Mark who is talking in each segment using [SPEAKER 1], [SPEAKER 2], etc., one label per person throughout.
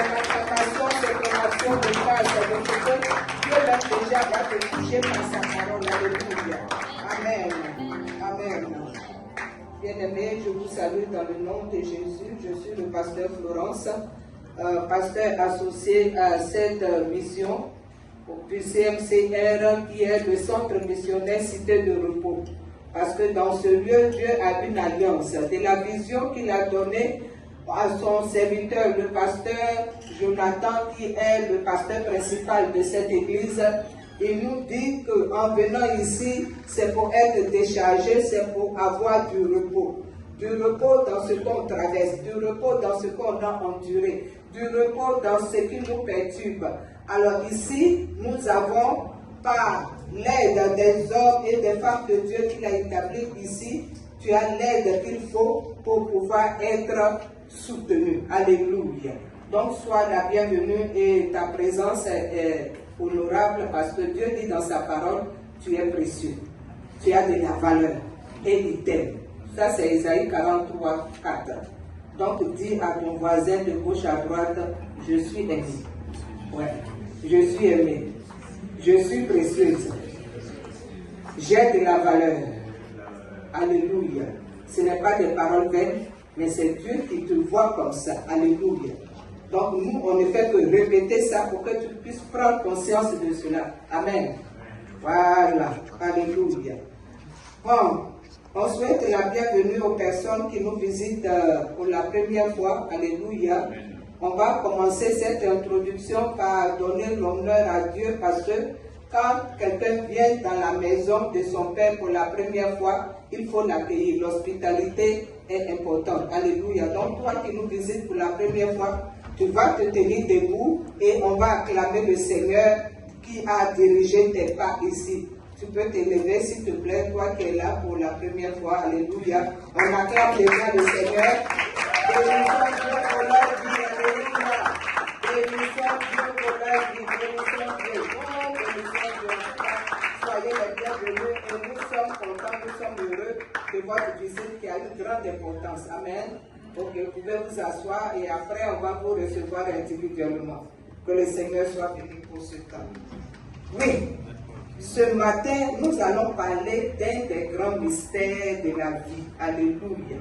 [SPEAKER 1] ton acclamation, c'est ton action de grâce. Donc que Dieu même déjà va te toucher par sa parole. Alléluia. Amen. Amen. Bien-aimés, je vous salue dans le nom de Jésus. Je suis le pasteur Florence, pasteur associé à cette mission au PCMCR qui est le centre missionnaire Cité de Repos. Parce que dans ce lieu, Dieu a une alliance. De la vision qu'il a donnée à son serviteur, le pasteur Jonathan, qui est le pasteur principal de cette église, il nous dit qu'en venant ici, c'est pour être déchargé, c'est pour avoir du repos. Du repos dans ce qu'on traverse, du repos dans ce qu'on a enduré, du repos dans ce qui nous perturbe. Alors ici, nous avons par l'aide des hommes et des femmes de Dieu qu'il a établis ici, tu as l'aide qu'il faut pour pouvoir être soutenu. Alléluia. Donc sois la bienvenue et ta présence est honorable parce que Dieu dit dans sa parole, tu es précieux, tu as de la valeur et il t'aime. Ça c'est Isaïe 43, 4. Donc dis à ton voisin de gauche à droite, je suis aimé. Ouais, je suis aimé. Je suis précieuse. J'ai de la valeur. Alléluia. Ce n'est pas des paroles vaines, mais c'est Dieu qui te voit comme ça. Alléluia. Donc nous, on ne fait que répéter ça pour que tu puisses prendre conscience de cela. Amen. Voilà. Alléluia. Bon, on souhaite la bienvenue aux personnes qui nous visitent pour la première fois. Alléluia. On va commencer cette introduction par donner l'honneur à Dieu parce que quand quelqu'un vient dans la maison de son Père pour la première fois, il faut l'accueillir. L'hospitalité est importante. Alléluia. Donc toi qui nous visites pour la première fois, tu vas te tenir debout et on va acclamer le Seigneur qui a dirigé tes pas ici. Tu peux te lever s'il te plaît, toi qui es là pour la première fois. Alléluia. On acclame les mains du Seigneur. Soyez les bienvenus et nous sommes contents, nous sommes heureux de votre visite qui a une grande importance. Amen. Ok, vous pouvez vous asseoir et après on va vous recevoir individuellement. Que le Seigneur soit béni pour ce temps. Oui, ce matin nous allons parler d'un des grands mystères de la vie. Alléluia.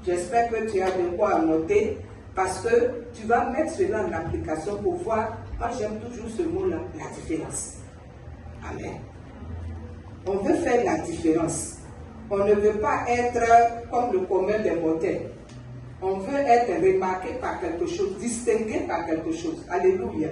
[SPEAKER 1] J'espère que tu as de quoi noter parce que tu vas mettre cela en application pour voir. Moi j'aime toujours ce mot-là, la différence. Amen. On veut faire la différence. On ne veut pas être comme le commun des mortels. On veut être remarqué par quelque chose, distingué par quelque chose. Alléluia.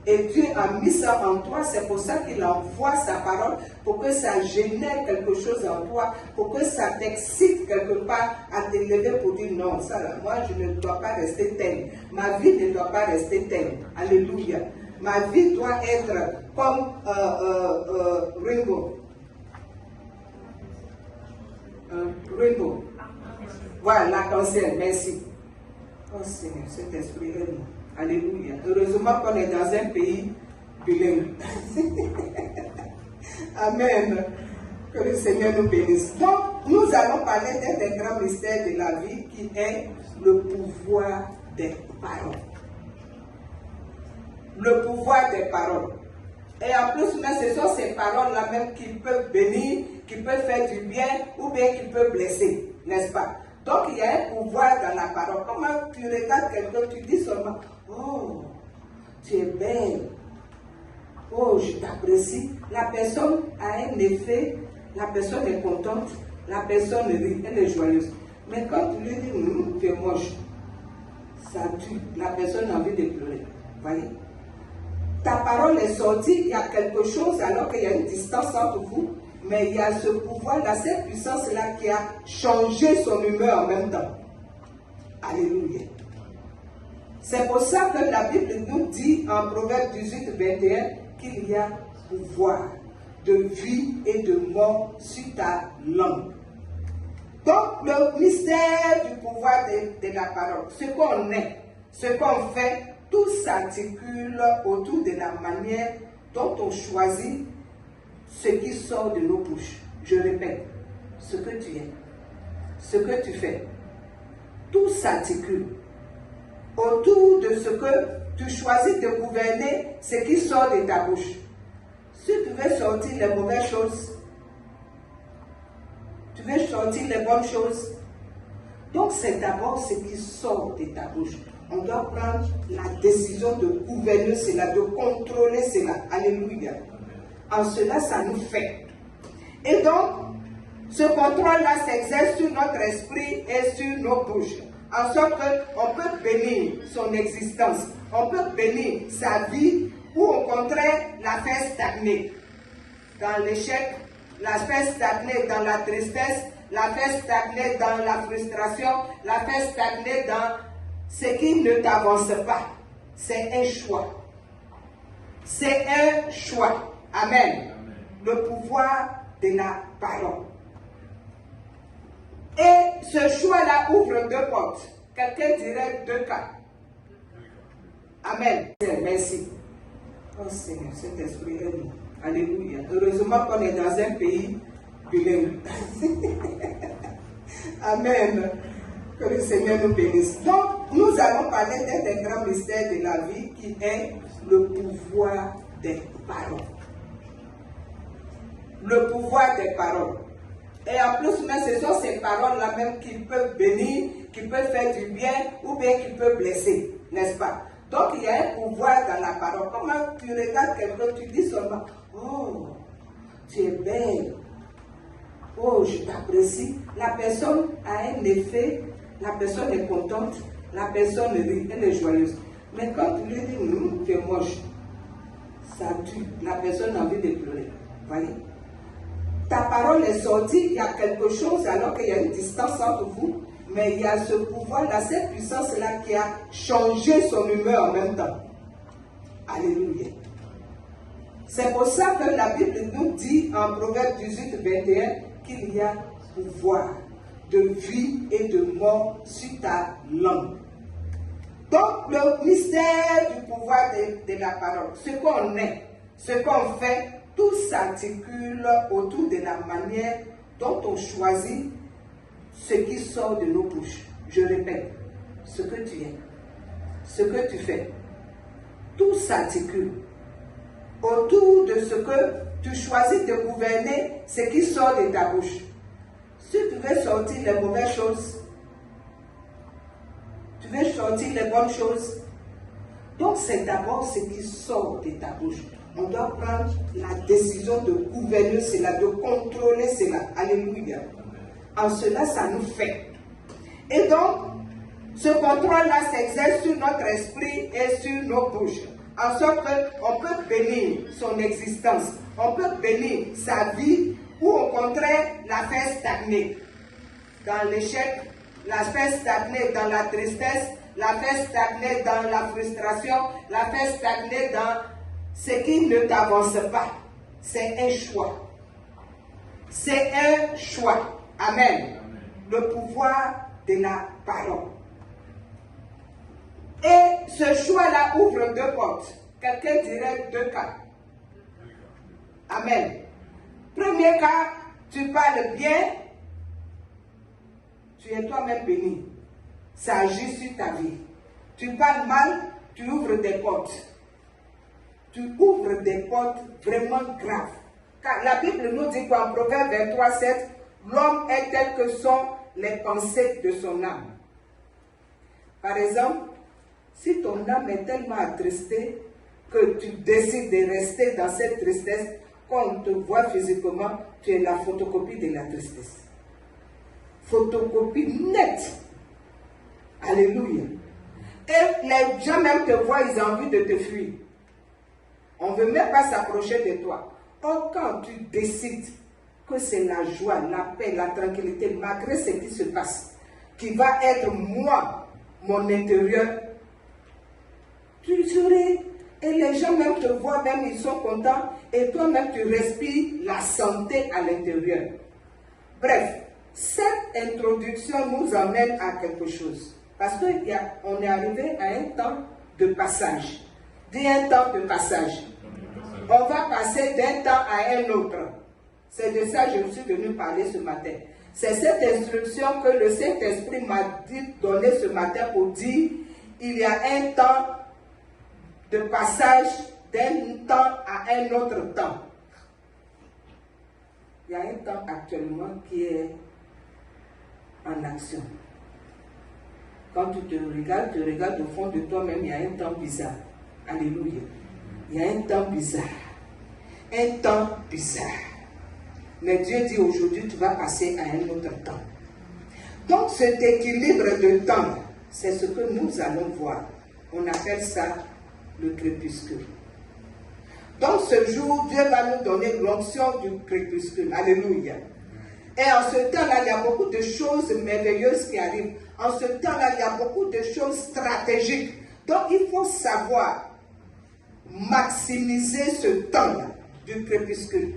[SPEAKER 1] Et Dieu a mis ça en toi, c'est pour ça qu'il envoie sa parole, pour que ça génère quelque chose en toi, pour que ça t'excite quelque part à te lever pour dire non, ça là, moi je ne dois pas rester tel. Ma vie ne doit pas rester telle. Alléluia. Ma vie doit être comme Ringo. Ringo. Voilà, l'arc-en-ciel, merci. Oh Seigneur, cet esprit est nous. Alléluia. Heureusement qu'on est dans un pays bilingue. Amen. Que le Seigneur nous bénisse. Donc, nous allons parler d'un des grands mystères de la vie qui est le pouvoir des paroles. Le pouvoir des paroles. Et en plus, mais ce sont ces paroles-là même qui peuvent bénir, qui peuvent faire du bien ou bien qui peuvent blesser, n'est-ce pas? Donc il y a un pouvoir dans la parole. Comment tu regardes quelqu'un, tu dis seulement, oh, tu es belle, oh, je t'apprécie. La personne a un effet, la personne est contente, la personne rit, elle est joyeuse. Mais quand tu lui dis, tu es moche, ça tue, la personne a envie de pleurer. Voyez? Ta parole est sortie, il y a quelque chose alors qu'il y a une distance entre vous, mais il y a ce pouvoir-là, cette puissance-là qui a changé son humeur en même temps. Alléluia. C'est pour ça que la Bible nous dit en Proverbe 18, 21 qu'il y a pouvoir de vie et de mort sur ta langue. Donc, le mystère du pouvoir de la parole, ce qu'on est, ce qu'on fait, tout s'articule autour de la manière dont on choisit ce qui sort de nos bouches. Je répète, ce que tu es, ce que tu fais, tout s'articule autour de ce que tu choisis de gouverner ce qui sort de ta bouche. Si tu veux sortir les mauvaises choses, tu veux sortir les bonnes choses. Donc c'est d'abord ce qui sort de ta bouche. On doit prendre la décision de gouverner cela, de contrôler cela. Alléluia. En cela, ça nous fait. Et donc, ce contrôle-là s'exerce sur notre esprit et sur nos bouches. En sorte qu'on peut bénir son existence. On peut bénir sa vie ou au contraire la faire stagner. Dans l'échec, la faire stagner dans la tristesse, la faire stagner dans la frustration, la faire stagner dans ce qui ne t'avance pas. C'est un choix. C'est un choix. Amen. Le pouvoir de la parole. Et ce choix-là ouvre deux portes. Quelqu'un dirait deux cas. Amen. Merci. Oh Seigneur, cet esprit est nous. Alléluia. Heureusement qu'on est dans un pays bilingue. Amen. Que le Seigneur nous bénisse. Donc, nous allons parler d'un des grands mystères de la vie qui est le pouvoir des paroles. Le pouvoir des paroles. Et en plus, mais ce sont ces paroles-là même qui peuvent bénir, qui peuvent faire du bien ou bien qui peuvent blesser, n'est-ce pas? Donc il y a un pouvoir dans la parole. Comment tu regardes quelqu'un, tu dis seulement, oh, tu es belle, oh, je t'apprécie. La personne a un effet, la personne est contente, la personne rit, elle est joyeuse. Mais quand tu lui dis, tu es moche, ça tue, la personne a envie de pleurer. Voyez? Ta parole est sortie, il y a quelque chose alors qu'il y a une distance entre vous, mais il y a ce pouvoir-là, cette puissance-là qui a changé son humeur en même temps. Alléluia. C'est pour ça que la Bible nous dit en Proverbe 18, 21 qu'il y a pouvoir de vie et de mort sur ta langue. Donc le mystère du pouvoir de la parole, ce qu'on est, ce qu'on fait, tout s'articule autour de la manière dont on choisit ce qui sort de nos bouches. Je répète, ce que tu es, ce que tu fais, tout s'articule autour de ce que tu choisis de gouverner, ce qui sort de ta bouche. Si tu veux sortir les mauvaises choses, tu veux sortir les bonnes choses, donc c'est d'abord ce qui sort de ta bouche. On doit prendre la décision de gouverner cela, de contrôler cela. Alléluia. En cela, ça nous fait. Et donc, ce contrôle-là s'exerce sur notre esprit et sur nos bouches. En sorte qu'on peut bénir son existence. On peut bénir sa vie ou au contraire la faire stagner. Dans l'échec, la faire stagner dans la tristesse, la faire stagner dans la frustration, la faire stagner dans ce qui ne t'avance pas. C'est un choix. C'est un choix. Amen. Le pouvoir de la parole. Et ce choix-là ouvre deux portes. Quelqu'un dirait deux cas. Amen. Premier cas, tu parles bien, tu es toi-même béni. Ça agit sur ta vie. Tu parles mal, tu ouvres des portes. Tu ouvres des portes vraiment graves. Car la Bible nous dit qu'en Proverbe 23, 7, l'homme est tel que sont les pensées de son âme. Par exemple, si ton âme est tellement attristée que tu décides de rester dans cette tristesse, quand on te voit physiquement, tu es la photocopie de la tristesse. Photocopie nette. Alléluia. Et les gens même te voient, ils ont envie de te fuir. On ne veut même pas s'approcher de toi. Or, quand tu décides que c'est la joie, la paix, la tranquillité, malgré ce qui se passe, qui va être moi, mon intérieur, tu souris. Et les gens même te voient, même ils sont contents, et toi-même tu respires la santé à l'intérieur. Bref, cette introduction nous amène à quelque chose. Parce qu'on est arrivé à un temps de passage. Dis un temps de passage. On va passer d'un temps à un autre. C'est de ça que je me suis venu parler ce matin. C'est cette instruction que le Saint-Esprit m'a donné ce matin pour dire il y a un temps de passage d'un temps à un autre temps. Il y a un temps actuellement qui est en action. Quand tu regardes au fond de toi-même, il y a un temps bizarre. Alléluia. Il y a un temps bizarre. Un temps bizarre. Mais Dieu dit aujourd'hui, tu vas passer à un autre temps. Donc cet équilibre de temps, c'est ce que nous allons voir. On appelle ça le crépuscule. Donc ce jour, Dieu va nous donner l'onction du crépuscule. Alléluia. Et en ce temps-là, il y a beaucoup de choses merveilleuses qui arrivent. En ce temps-là, il y a beaucoup de choses stratégiques. Donc il faut savoir maximiser ce temps-là du crépuscule.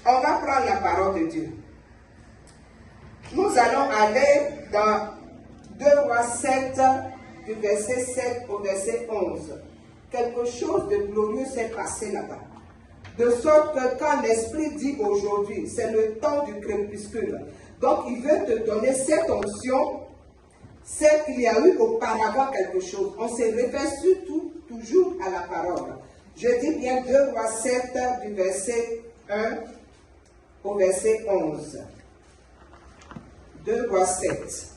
[SPEAKER 1] On va prendre la parole de Dieu. Nous allons aller dans 2 Rois 7, du verset 7 au verset 11. Quelque chose de glorieux s'est passé là-bas. De sorte que quand l'Esprit dit aujourd'hui, c'est le temps du crépuscule. Donc il veut te donner cette onction, c'est qu'il y a eu auparavant quelque chose. On se réfère surtout toujours à la parole. Je dis bien 2 Rois 7, du verset 1 au verset 11. 2 Rois 7.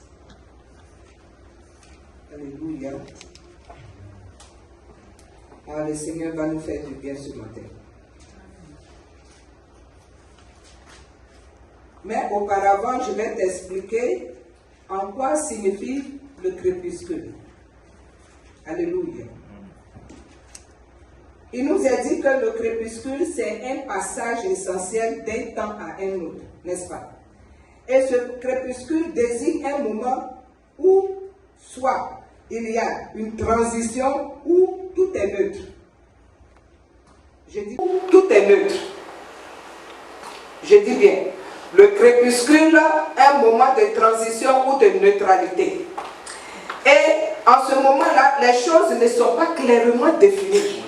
[SPEAKER 1] Alléluia. Alors le Seigneur va nous faire du bien ce matin. Mais auparavant, je vais t'expliquer en quoi signifie le crépuscule. Alléluia. Il nous a dit que le crépuscule, c'est un passage essentiel d'un temps à un autre, n'est-ce pas? Et ce crépuscule désigne un moment où soit il y a une transition où tout est neutre. Je dis tout est neutre. Je dis bien, le crépuscule est un moment de transition ou de neutralité. Et en ce moment-là, les choses ne sont pas clairement définies.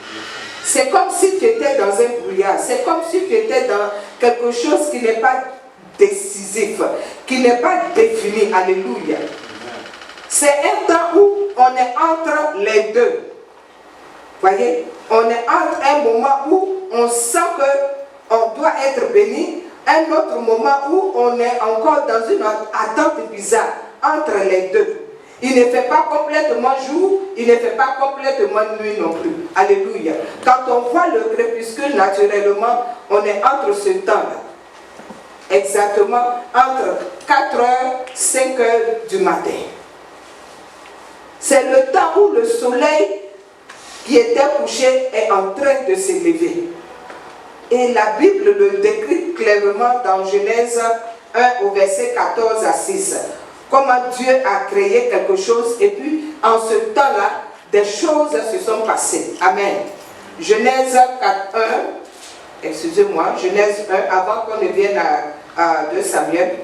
[SPEAKER 1] C'est comme si tu étais dans un brouillard. C'est comme si tu étais dans quelque chose qui n'est pas décisif, qui n'est pas défini. Alléluia. C'est un temps où on est entre les deux. Voyez, on est entre un moment où on sent qu'on doit être béni, un autre moment où on est encore dans une attente bizarre, entre les deux. Il ne fait pas complètement jour, il ne fait pas complètement nuit non plus. Alléluia. Quand on voit le crépuscule, naturellement, on est entre ce temps-là. Exactement entre 4h, 5h du matin. C'est le temps où le soleil qui était couché est en train de s'élever. Et la Bible le décrit clairement dans Genèse 1 au verset 14 à 6. Comment Dieu a créé quelque chose et puis en ce temps-là, des choses se sont passées. Amen. Genèse 4, 1, excusez-moi, Genèse 1, avant qu'on ne vienne à 2 Samuel,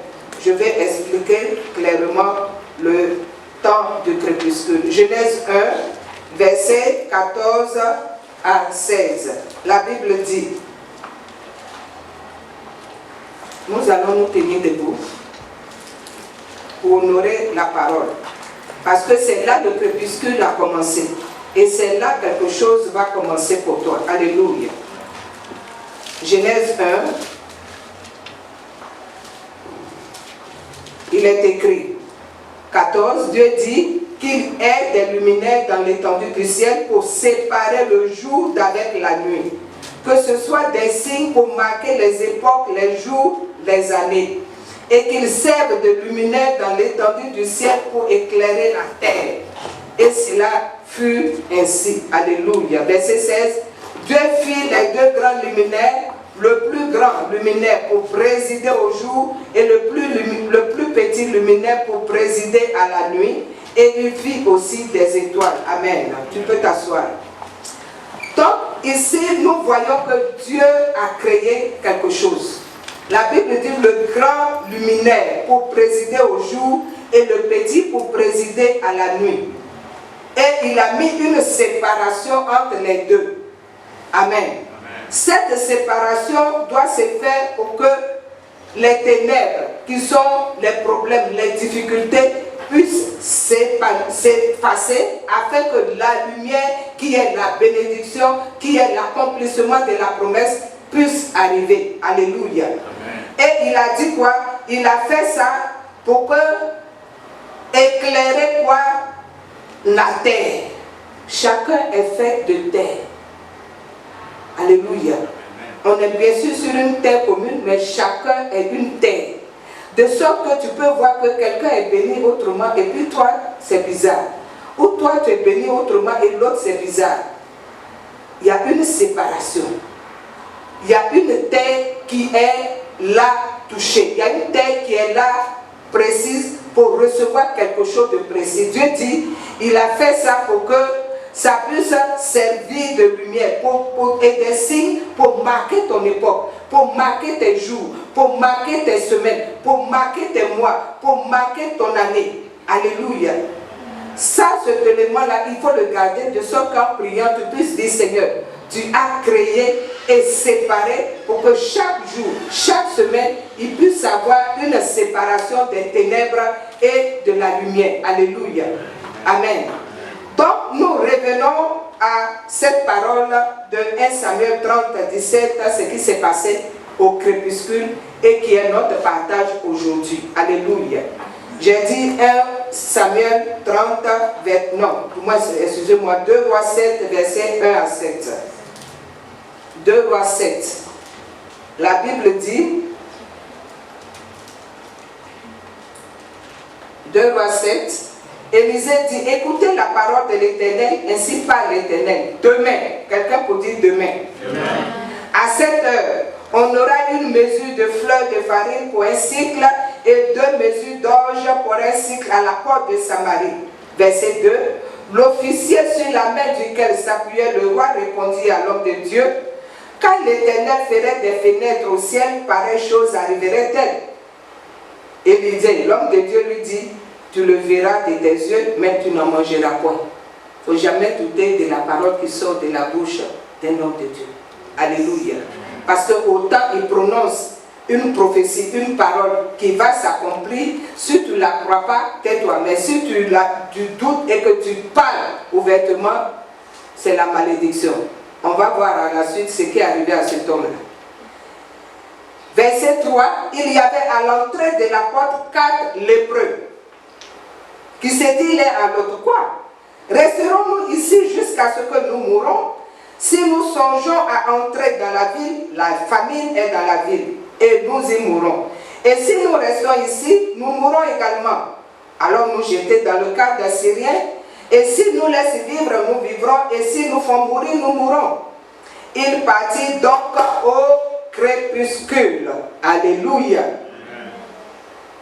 [SPEAKER 1] je vais expliquer clairement le temps de crépuscule. Genèse 1, verset 14 à 16. La Bible dit, nous allons nous tenir debout pour honorer la parole. Parce que c'est là que le crépuscule a commencé. Et c'est là que quelque chose va commencer pour toi. Alléluia. Genèse 1. Il est écrit 14. Dieu dit qu'il est des luminaires dans l'étendue du ciel pour séparer le jour d'avec la nuit. Que ce soit des signes pour marquer les époques, les jours, les années. Et qu'ils servent de luminaires dans l'étendue du ciel pour éclairer la terre. Et cela fut ainsi. Alléluia. Verset 16. Dieu fit les deux grands luminaires, le plus grand luminaire pour présider au jour et le plus petit luminaire pour présider à la nuit. Et il fit aussi des étoiles. Amen. Tu peux t'asseoir. Donc, ici, nous voyons que Dieu a créé quelque chose. La Bible dit le grand luminaire pour présider au jour et le petit pour présider à la nuit. Et il a mis une séparation entre les deux. Amen. Cette séparation doit se faire pour que les ténèbres, qui sont les problèmes, les difficultés, puisse s'effacer afin que la lumière qui est la bénédiction, qui est l'accomplissement de la promesse puisse arriver. Alléluia. Amen. Et il a dit quoi? Il a fait ça pour que éclairer quoi? La terre. Chacun est fait de terre. Alléluia. On est bien sûr sur une terre commune, mais chacun est une terre. De sorte que tu peux voir que quelqu'un est béni autrement et puis toi, c'est bizarre. Ou toi, tu es béni autrement et l'autre, c'est bizarre. Il y a une séparation. Il y a une terre qui est là touchée. Il y a une terre qui est là précise pour recevoir quelque chose de précis. Dieu dit, il a fait ça pour que ça puisse servir de lumière et des signes pour marquer ton époque, pour marquer tes jours, pour marquer tes semaines, pour marquer tes mois, pour marquer ton année. Alléluia. Ça, cet élément-là, il faut le garder de sorte qu'en priant, tu puisses dire, Seigneur, tu as créé et séparé pour que chaque jour, chaque semaine, il puisse avoir une séparation des ténèbres et de la lumière. Alléluia. Amen. Donc, nous revenons à cette parole de 1 Samuel 30, 17, ce qui s'est passé au crépuscule et qui est notre partage aujourd'hui. Alléluia. J'ai dit 1 Samuel 30, excusez-moi, 2 Rois 7, verset 1 à 7. 2 Rois 7. La Bible dit, 2 Rois 7, Élisée dit, écoutez la parole de l'Éternel, ainsi parle l'Éternel. Demain, quelqu'un peut dire demain. Demain. À cette heure, on aura une mesure de fleurs de farine pour un cycle et 2 mesures d'orge pour un cycle à la porte de Samarie. Verset 2. L'officier sur la main duquel s'appuyait le roi répondit à l'homme de Dieu, quand l'Éternel ferait des fenêtres au ciel, pareille chose arriverait-elle? Élisée, l'homme de Dieu lui dit, tu le verras de tes yeux, mais tu n'en mangeras point. Il ne faut jamais douter de la parole qui sort de la bouche d'un homme de Dieu. Alléluia. Parce que autant il prononce une prophétie, une parole qui va s'accomplir, si tu ne la crois pas, tais-toi. Mais si tu doutes et que tu parles ouvertement, c'est la malédiction. On va voir à la suite ce qui est arrivé à cet homme-là. Verset 3, il y avait à l'entrée de la porte 4 lépreux qui se dit l'un à l'autre, quoi? Resterons-nous ici jusqu'à ce que nous mourons? Si nous songeons à entrer dans la ville, la famine est dans la ville et nous y mourrons. Et si nous restons ici, nous mourrons également. Alors nous jeter dans le camp d'Assyriens, et si nous laissent vivre, nous vivrons, et si nous font mourir, nous mourrons. Il partit donc au crépuscule. Alléluia.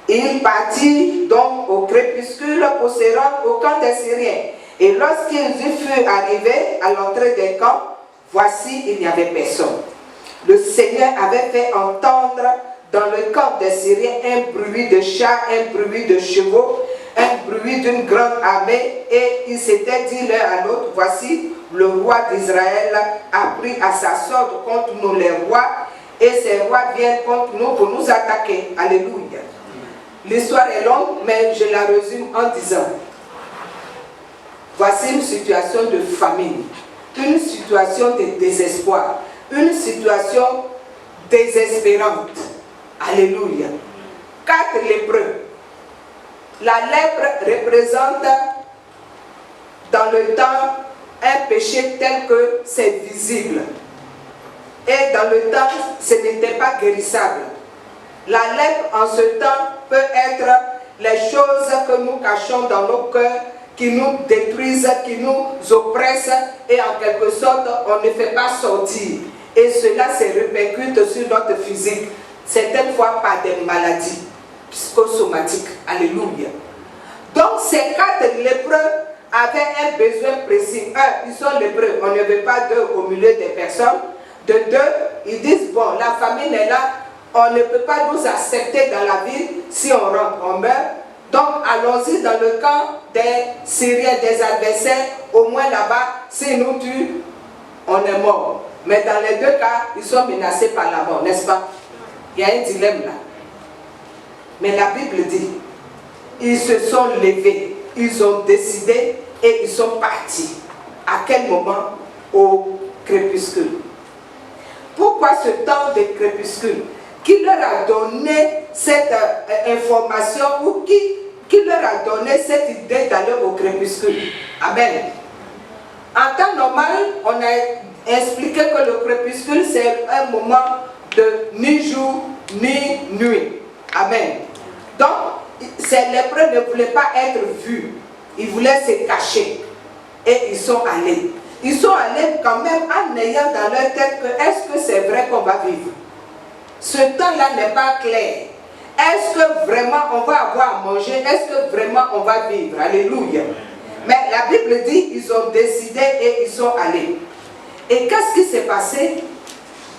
[SPEAKER 1] Il partit donc au crépuscule pour se rendre au camp des Syriens. Et lorsqu'ils furent arrivés à l'entrée des camps, voici, il n'y avait personne. Le Seigneur avait fait entendre dans le camp des Syriens un bruit de chars, un bruit de chevaux, un bruit d'une grande armée, et ils s'étaient dit l'un à l'autre, voici, le roi d'Israël a pris à sa sorte contre nous les rois, et ces rois viennent contre nous pour nous attaquer. Alléluia. L'histoire est longue, mais je la résume en disant, voici une situation de famine, une situation de désespoir, une situation désespérante. Alléluia. 4 lépreux. La lèpre représente dans le temps un péché tel que c'est visible. Et dans le temps, ce n'était pas guérissable. La lèpre en ce temps peut être les choses que nous cachons dans nos cœurs, qui nous détruisent, qui nous oppressent et en quelque sorte on ne fait pas sortir. Et cela se répercute sur notre physique, certaines fois par des maladies psychosomatiques. Alléluia. Donc ces 4 lépreux avaient un besoin précis. 1, ils sont lépreux, on ne veut pas d'eux au milieu des personnes. De 2, ils disent, bon, la famine est là, on ne peut pas nous accepter dans la ville, si on rentre, on meurt. Donc allons-y dans le camp des Syriens, des adversaires, au moins là-bas, s'ils nous tuent, on est mort. Mais dans les 2 cas, ils sont menacés par la mort, n'est-ce pas? Il y a un dilemme là. Mais la Bible dit, ils se sont levés, ils ont décidé et ils sont partis. À quel moment? Au crépuscule. Pourquoi ce temps de crépuscule? Qui leur a donné cette information ou qui leur a donné cette idée d'aller au crépuscule? Amen. En temps normal, on a expliqué que le crépuscule, c'est un moment de ni jour ni nuit. Amen. Donc, ces lépreux ne voulaient pas être vus. Ils voulaient se cacher. Et ils sont allés. Ils sont allés quand même en ayant dans leur tête que est-ce que c'est vrai qu'on va vivre? Ce temps-là n'est pas clair. Est-ce que vraiment on va avoir à manger? Est-ce que vraiment on va vivre? Alléluia. Mais la Bible dit ils ont décidé et ils sont allés. Et qu'est-ce qui s'est passé?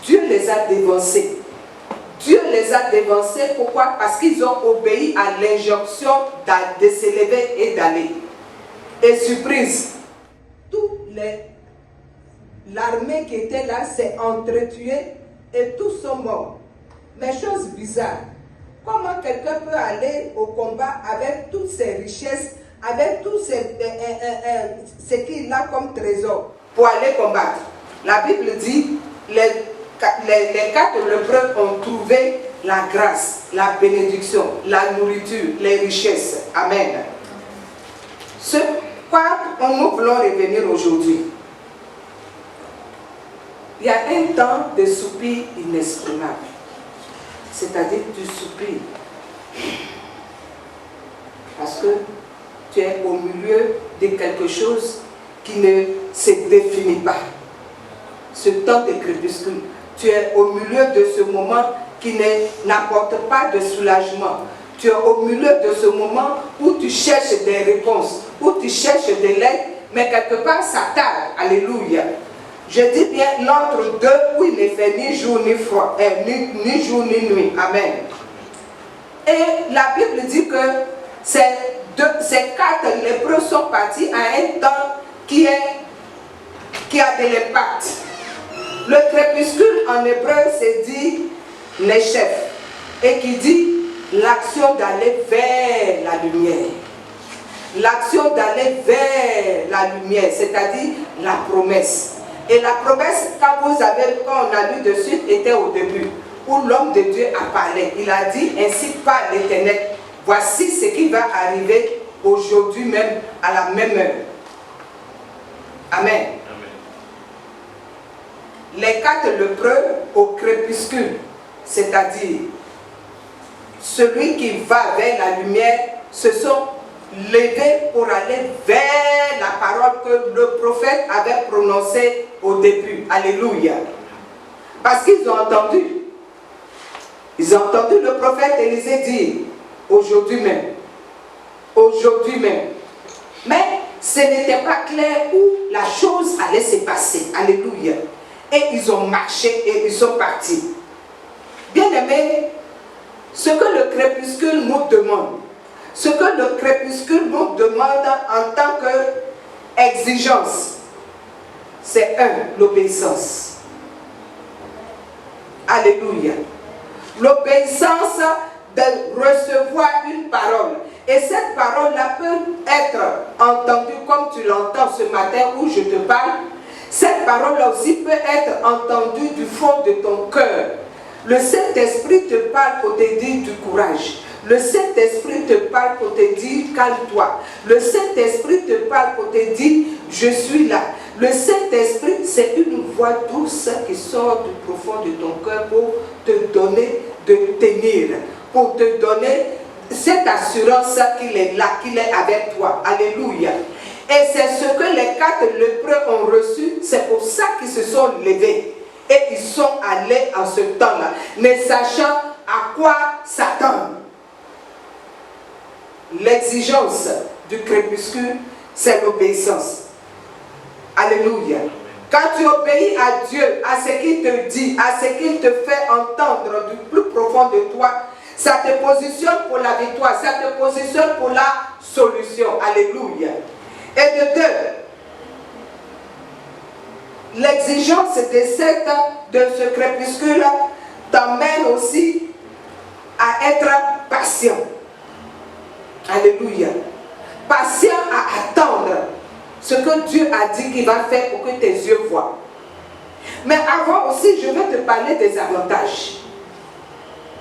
[SPEAKER 1] Dieu les a dévancés. Dieu les a dévancés. Pourquoi? Parce qu'ils ont obéi à l'injonction de se lever et d'aller. Et surprise, l'armée qui était là s'est entretuée et tous sont morts. Mais chose bizarre, comment quelqu'un peut aller au combat avec toutes ses richesses, avec tout ce qu'il a comme trésor pour aller combattre? La Bible dit, les 4 lépreux ont trouvé la grâce, la bénédiction, la nourriture, les richesses. Amen. Ce quoi nous voulons revenir aujourd'hui. Il y a un temps de soupir inexprimable. C'est-à-dire tu soupires. Parce que tu es au milieu de quelque chose qui ne se définit pas. Ce temps de crépuscule, tu es au milieu de ce moment qui n'apporte pas de soulagement. Tu es au milieu de ce moment où tu cherches des réponses, où tu cherches de l'aide, mais quelque part ça tarde. Alléluia. Je dis bien l'entre deux où il ne fait ni jour ni froid, ni jour ni nuit. Amen. Et la Bible dit que ces 4 lépreux sont partis à un temps qui a de l'impact. Le crépuscule en hébreu c'est dit les chefs et qui dit l'action d'aller vers la lumière. L'action d'aller vers la lumière, c'est-à-dire la promesse. Et la promesse, quand on a lu dessus, était au début, où l'homme de Dieu a parlé. Il a dit, ainsi parle l'Éternel, voici ce qui va arriver aujourd'hui même, à la même heure. Amen. Les 4 lépreux au crépuscule, c'est-à-dire celui qui va vers la lumière, se sont levés pour aller vers la parole que le prophète avait prononcée au début. Alléluia. Parce qu'ils ont entendu. Ils ont entendu le prophète Élisée dire, aujourd'hui même. Aujourd'hui même. Mais ce n'était pas clair où la chose allait se passer. Alléluia. Et ils ont marché et ils sont partis. Bien-aimés, ce que le crépuscule nous demande, ce que le crépuscule nous demande en tant qu'exigence, c'est l'obéissance. Alléluia. L'obéissance de recevoir une parole. Et cette parole-là peut être entendue comme tu l'entends ce matin où je te parle. Cette parole-là aussi peut être entendue du fond de ton cœur. Le Saint-Esprit te parle pour te dire du courage. Le Saint-Esprit te parle pour te dire calme-toi. Le Saint-Esprit te parle pour te dire je suis là. Le Saint-Esprit, c'est une voix douce qui sort du profond de ton cœur pour te donner de tenir, pour te donner cette assurance qu'il est là, qu'il est avec toi. Alléluia. Et c'est ce que les 4 lépreux ont reçu, c'est pour ça qu'ils se sont levés. Et ils sont allés en ce temps-là, ne sachant à quoi s'attendre. L'exigence du crépuscule, c'est l'obéissance. Alléluia. Quand tu obéis à Dieu, à ce qu'il te dit, à ce qu'il te fait entendre du plus profond de toi, ça te positionne pour la victoire, ça te positionne pour la solution. Alléluia. Et de 2, l'exigence de ce crépuscule t'emmène aussi à être patient. À Alléluia. Patient à attendre ce que Dieu a dit qu'il va faire pour que tes yeux voient. Mais avant aussi, je vais te parler des avantages.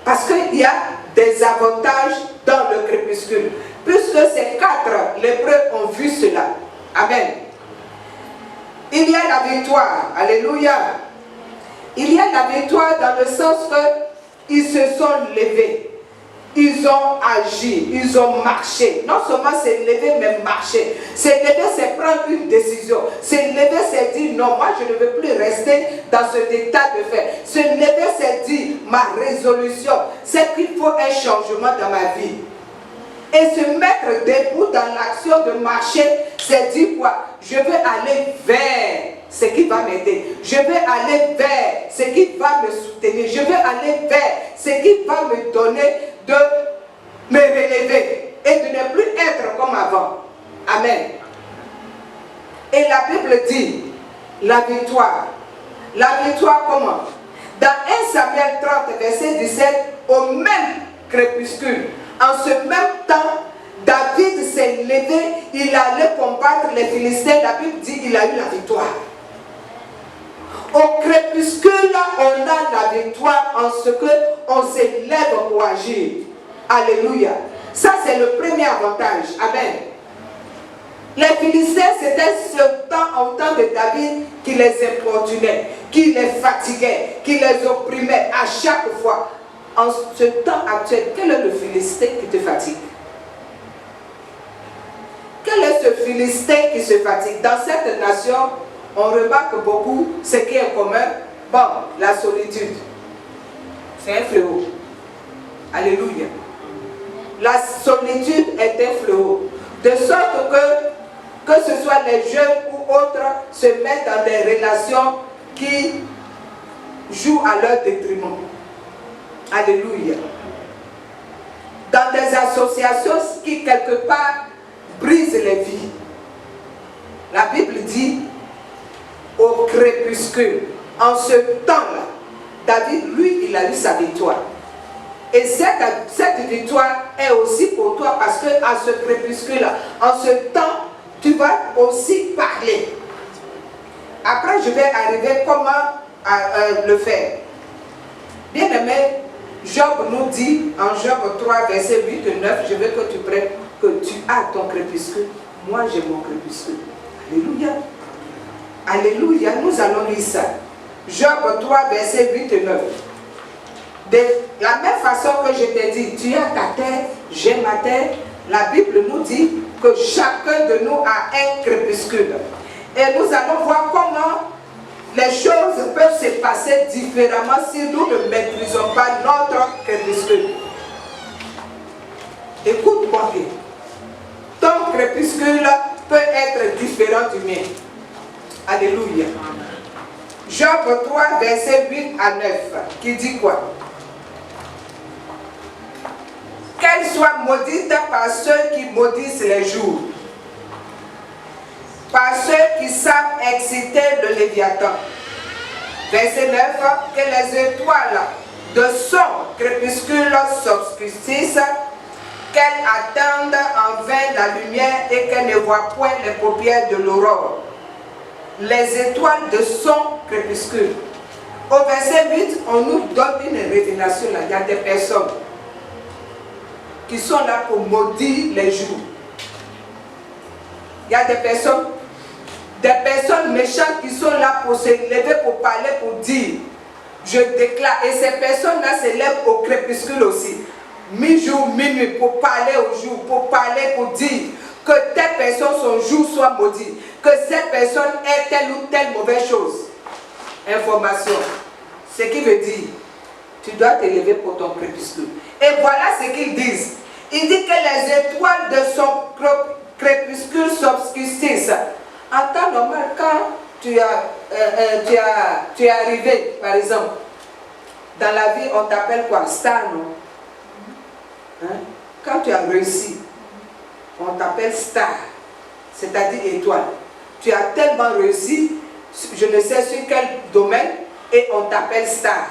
[SPEAKER 1] Parce qu'il y a des avantages dans le crépuscule. Puisque ces 4 lépreux ont vu cela. Amen. Il y a la victoire. Alléluia. Il y a la victoire dans le sens qu'ils se sont levés. Ils ont agi, ils ont marché. Non seulement se lever, mais marcher. Se lever, c'est prendre une décision. Se lever, c'est dire non, moi je ne veux plus rester dans cet état de fait. Se lever, c'est dire ma résolution, c'est qu'il faut un changement dans ma vie. Et se mettre debout dans l'action de marcher, c'est dire quoi? Je veux aller vers ce qui va m'aider. Je veux aller vers ce qui va me soutenir. Je veux aller vers ce qui va me donner de me relever et de ne plus être comme avant. Amen. Et la Bible dit la victoire. La victoire comment? Dans 1 Samuel 30, verset 17, au même crépuscule, en ce même temps, David s'est levé, il allait combattre les Philistins. La Bible dit qu'il a eu la victoire. Au crépuscule, on a la victoire en ce qu'on s'élève pour agir. Alléluia. Ça, c'est le premier avantage. Amen. Les Philistins, c'était ce temps en temps de David qui les importunait, qui les fatiguait, qui les opprimait à chaque fois. En ce temps actuel, quel est le Philistin qui te fatigue? Quel est ce Philistin qui se fatigue? Dans cette nation, on remarque beaucoup ce qui est commun. Bon, la solitude. C'est un fléau. Alléluia. La solitude est un fléau. De sorte que ce soit les jeunes ou autres, se mettent dans des relations qui jouent à leur détriment. Alléluia. Dans des associations qui quelque part brisent les vies. La Bible dit au crépuscule, en ce temps-là, David, lui, il a eu sa victoire. Et cette victoire est aussi pour toi parce qu'à ce crépuscule-là, en ce temps, tu vas aussi parler. Après, je vais arriver comment le faire. Bien aimé, Job nous dit en Job 3, verset 8 et 9, je veux que tu prennes, que tu as ton crépuscule. Moi, j'ai mon crépuscule. Alléluia. Alléluia. Nous allons lire ça. Job 3, verset 8 et 9. De la même façon que je t'ai dit, tu as ta terre, j'ai ma terre. La Bible nous dit que chacun de nous a un crépuscule. Et nous allons voir comment les choses peuvent se passer différemment si nous ne maîtrisons pas notre crépuscule. Écoute-moi bien. Ton crépuscule peut être différent du mien. Alléluia. Job 3, verset 8 à 9, qui dit quoi? Qu'elle soit maudite par ceux qui maudissent les jours, par ceux qui savent exciter le Léviathan. Verset 9, que les étoiles de son crépuscule s'obscurcissent, qu'elles attendent en vain la lumière et qu'elles ne voient point les paupières de l'aurore. Les étoiles de son crépuscule. Au verset 8, on nous donne une révélation là. Il y a des personnes qui sont là pour maudire les jours. Il y a des personnes méchantes qui sont là pour se lever, pour parler, pour dire, je déclare. Et ces personnes-là se lèvent au crépuscule aussi. Mi-jour, minuit, pour parler au jour, pour parler, pour dire que telle personne, son jour soit maudit, que cette personne ait telle ou telle mauvaise chose. Information. Ce qui veut dire, tu dois te lever pour ton crépuscule. Et voilà ce qu'ils disent. Il dit que les étoiles de son crépuscule s'obscurcissent. En temps normal, quand tu es arrivé, par exemple, dans la vie, on t'appelle quoi? Star, non? Hein? Quand tu as réussi, on t'appelle star, c'est-à-dire étoile. Tu as tellement réussi, je ne sais sur quel domaine, et on t'appelle star.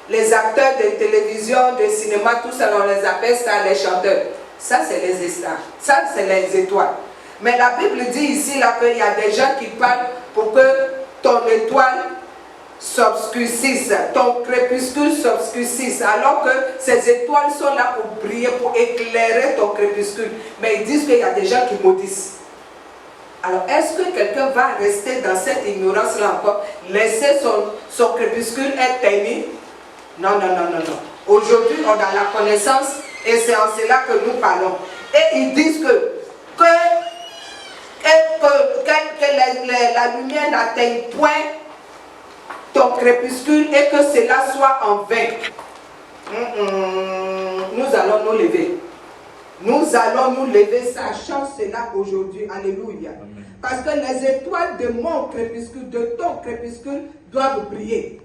[SPEAKER 1] Les acteurs de télévision, de cinéma, tout ça, on les appelle stars, les chanteurs. Ça, c'est les stars. Ça, c'est les étoiles. Mais la Bible dit ici là qu'il y a des gens qui parlent pour que ton étoile s'obscurcisse, ton crépuscule s'obscurcisse, alors que ces étoiles sont là pour briller, pour éclairer ton crépuscule. Mais ils disent qu'il y a des gens qui maudissent. Alors, est-ce que quelqu'un va rester dans cette ignorance-là encore, laisser son crépuscule être terni? Non, non, non, non, non. Aujourd'hui, on a la connaissance et c'est en cela que nous parlons. Et ils disent que la lumière n'atteigne point ton crépuscule et que cela soit en vain. Nous allons nous lever. Nous allons nous lever, sachant cela aujourd'hui. Alléluia. Amen. Parce que les étoiles de mon crépuscule, de ton crépuscule, doivent briller.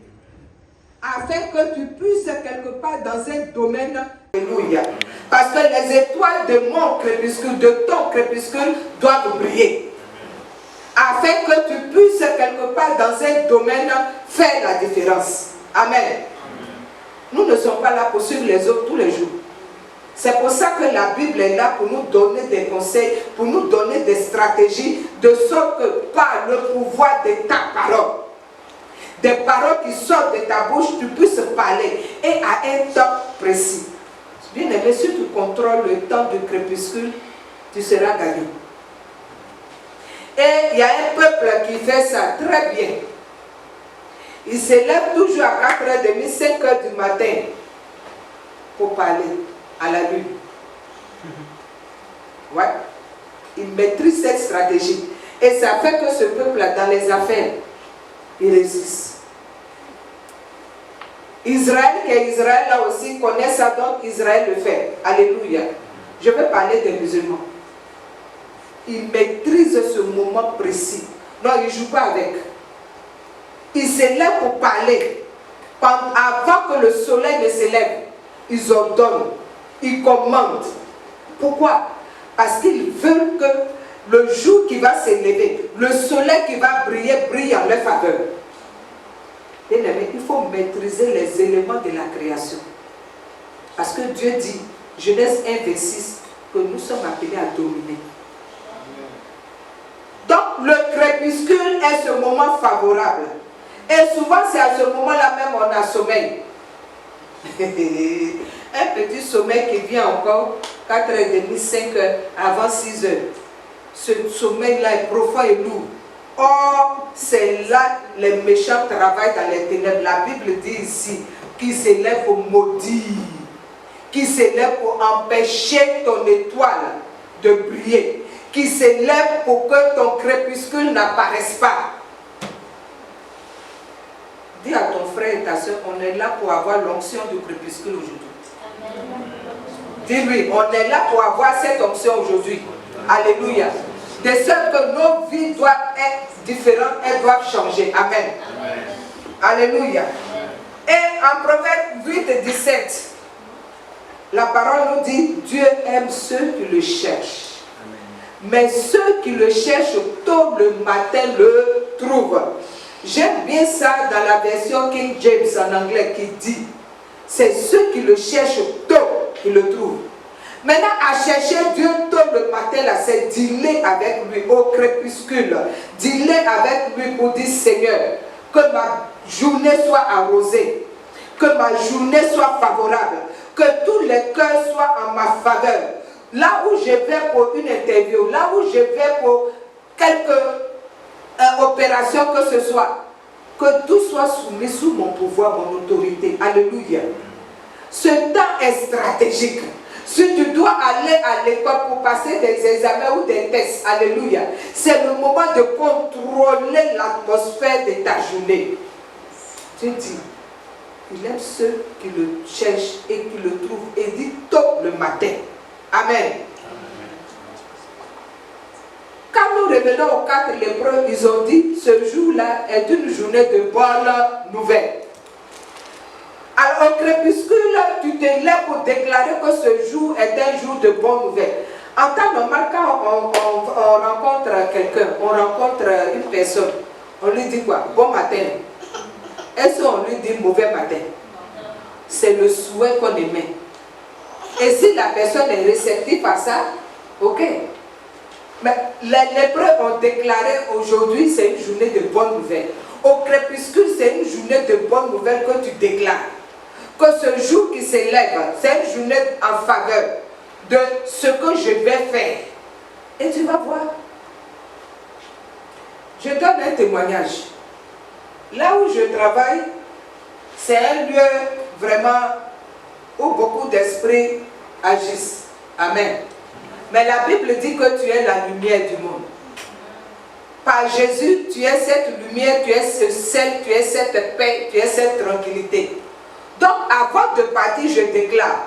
[SPEAKER 1] Afin que tu puisses quelque part dans un domaine. Alléluia. Parce que les étoiles de mon crépuscule, de ton crépuscule, doivent briller. Afin que tu puisses quelque part dans un domaine faire la différence. Amen. Amen. Nous ne sommes pas là pour suivre les autres tous les jours. C'est pour ça que la Bible est là pour nous donner des conseils, pour nous donner des stratégies, de sorte que par le pouvoir de ta parole, des paroles qui sortent de ta bouche, tu puisses parler et à un temps précis. Bien aimé, si tu contrôles le temps du crépuscule, tu seras gagné. Et il y a un peuple qui fait ça très bien. Il se lève toujours à 4h30, 5h du matin pour parler à la lune. Ouais. Il maîtrise cette stratégie. Et ça fait que ce peuple-là, dans les affaires, il résiste. Israël, qui est Israël là aussi, connaît ça, donc Israël le fait. Alléluia. Je vais parler des musulmans. Ils maîtrisent ce moment précis. Non, ils ne jouent pas avec. Ils se lèvent pour parler. Avant que le soleil ne se lève, ils ordonnent. Ils commandent. Pourquoi? Parce qu'ils veulent que le jour qui va se lever, le soleil qui va briller, brille en leur faveur. Bien-aimé, il faut maîtriser les éléments de la création. Parce que Dieu dit, Genèse 1:26, que nous sommes appelés à dominer. Donc le crépuscule est ce moment favorable. Et souvent c'est à ce moment-là même on a sommeil. Un petit sommeil qui vient encore 4h30, 5h, avant 6h. Ce sommeil-là est profond et lourd. Or, c'est là les méchants travaillent dans les ténèbres. La Bible dit ici qu'ils se lèvent pour maudire, qu'ils se lèvent pour empêcher ton étoile de briller, qu'ils se lèvent pour que ton crépuscule n'apparaisse pas. Dis à ton frère et ta soeur, on est là pour avoir l'onction du crépuscule aujourd'hui. Dis-lui, on est là pour avoir cette onction aujourd'hui. Alléluia. De sorte que nos vies doivent être différentes, elles doivent changer. Amen. Amen. Alléluia. Et en Proverbe 8:17, la parole nous dit, Dieu aime ceux qui le cherchent. Mais ceux qui le cherchent tôt le matin le trouvent. J'aime bien ça dans la version King James en anglais qui dit, c'est ceux qui le cherchent tôt qui le trouvent. Maintenant, à chercher Dieu tôt le matin, là, c'est dîner avec lui au crépuscule. Dîner avec lui pour dire, Seigneur, que ma journée soit arrosée, que ma journée soit favorable, que tous les cœurs soient en ma faveur. Là où je vais pour une interview, là où je vais pour quelque opération que ce soit, que tout soit soumis sous mon pouvoir, mon autorité. Alléluia. Ce temps est stratégique. Si tu dois aller à l'école pour passer des examens ou des tests, alléluia, c'est le moment de contrôler l'atmosphère de ta journée. Tu dis, il aime ceux qui le cherchent et qui le trouvent, et dit tôt le matin. Amen. Quand nous revenons aux 4 lépreux, ils ont dit, ce jour-là est une journée de bonnes nouvelles. Alors au crépuscule, tu te lèves pour déclarer que ce jour est un jour de bonnes nouvelles. En temps normal, quand on rencontre quelqu'un, on rencontre une personne, on lui dit quoi? Bon matin. Est-ce qu'on lui dit mauvais matin? C'est le souhait qu'on émet. Et si la personne est réceptive à ça, ok. Mais les lépreux ont déclaré aujourd'hui, c'est une journée de bonnes nouvelles. Au crépuscule, c'est une journée de bonnes nouvelles que tu déclares. Que ce jour qui s'élève, c'est une journée en faveur de ce que je vais faire. Et tu vas voir. Je donne un témoignage. Là où je travaille, c'est un lieu vraiment où beaucoup d'esprits agissent. Amen. Mais la Bible dit que tu es la lumière du monde. Par Jésus, tu es cette lumière, tu es ce sel, tu es cette paix, tu es cette tranquillité. Donc, avant de partir, je déclare,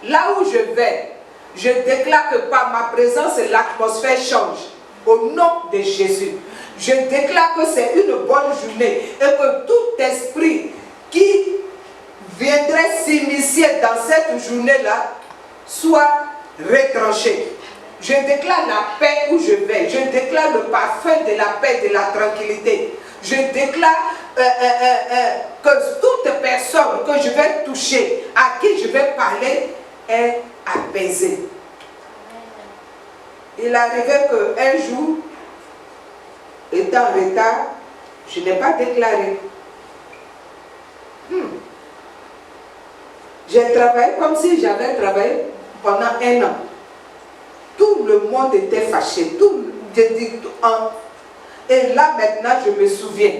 [SPEAKER 1] là où je vais, je déclare que par ma présence, l'atmosphère change. Au nom de Jésus. Je déclare que c'est une bonne journée et que tout esprit qui viendrait s'initier dans cette journée-là soit retranché. Je déclare la paix où je vais. Je déclare le parfum de la paix, de la tranquillité. Je déclare que toute personne que je vais toucher, à qui je vais parler, est apaisée. Il arrivait qu'un jour, étant en retard, je n'ai pas déclaré. J'ai travaillé comme si j'avais travaillé pendant 1 an. Tout le monde était fâché. Et là maintenant, je me souviens.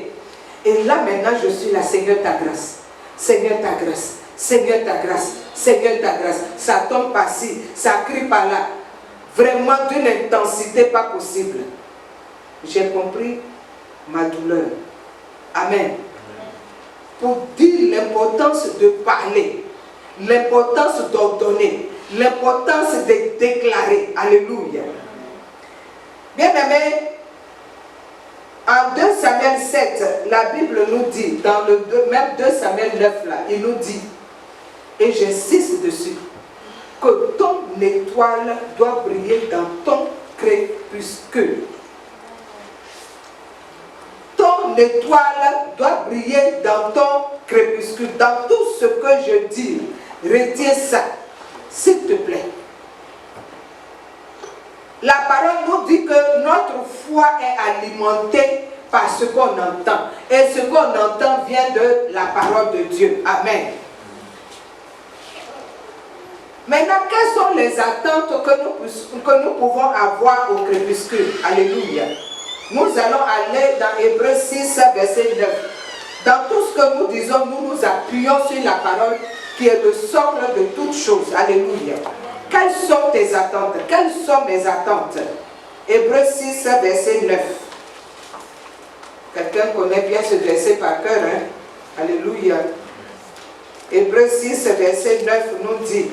[SPEAKER 1] Et là maintenant, je suis là, Seigneur, ta grâce. Seigneur, ta grâce. Seigneur, ta grâce. Seigneur, ta grâce. Ça tombe par-ci, ça crie par-là. Vraiment d'une intensité pas possible. J'ai compris ma douleur. Amen. Pour dire l'importance de parler, l'importance d'ordonner, l'importance de déclarer. Alléluia. Bien-aimés, en 2 Samuel 7, la Bible nous dit, dans le même 2 Samuel 9 là, il nous dit, et j'insiste dessus, que ton étoile doit briller dans ton crépuscule. Ton étoile doit briller dans ton crépuscule. Dans tout ce que je dis, retiens ça, s'il te plaît. La parole nous dit que notre foi est alimentée par ce qu'on entend. Et ce qu'on entend vient de la parole de Dieu. Amen. Maintenant, quelles sont les attentes que nous pouvons avoir au crépuscule? Alléluia. Nous allons aller dans Hébreux 6, verset 9. Dans tout ce que nous disons, nous nous appuyons sur la parole qui est le socle de toutes choses. Alléluia. Quelles sont tes attentes? Quelles sont mes attentes? Hébreux 6, verset 9. Quelqu'un connaît bien ce verset par cœur, hein? Alléluia. Hébreux 6, verset 9 nous dit,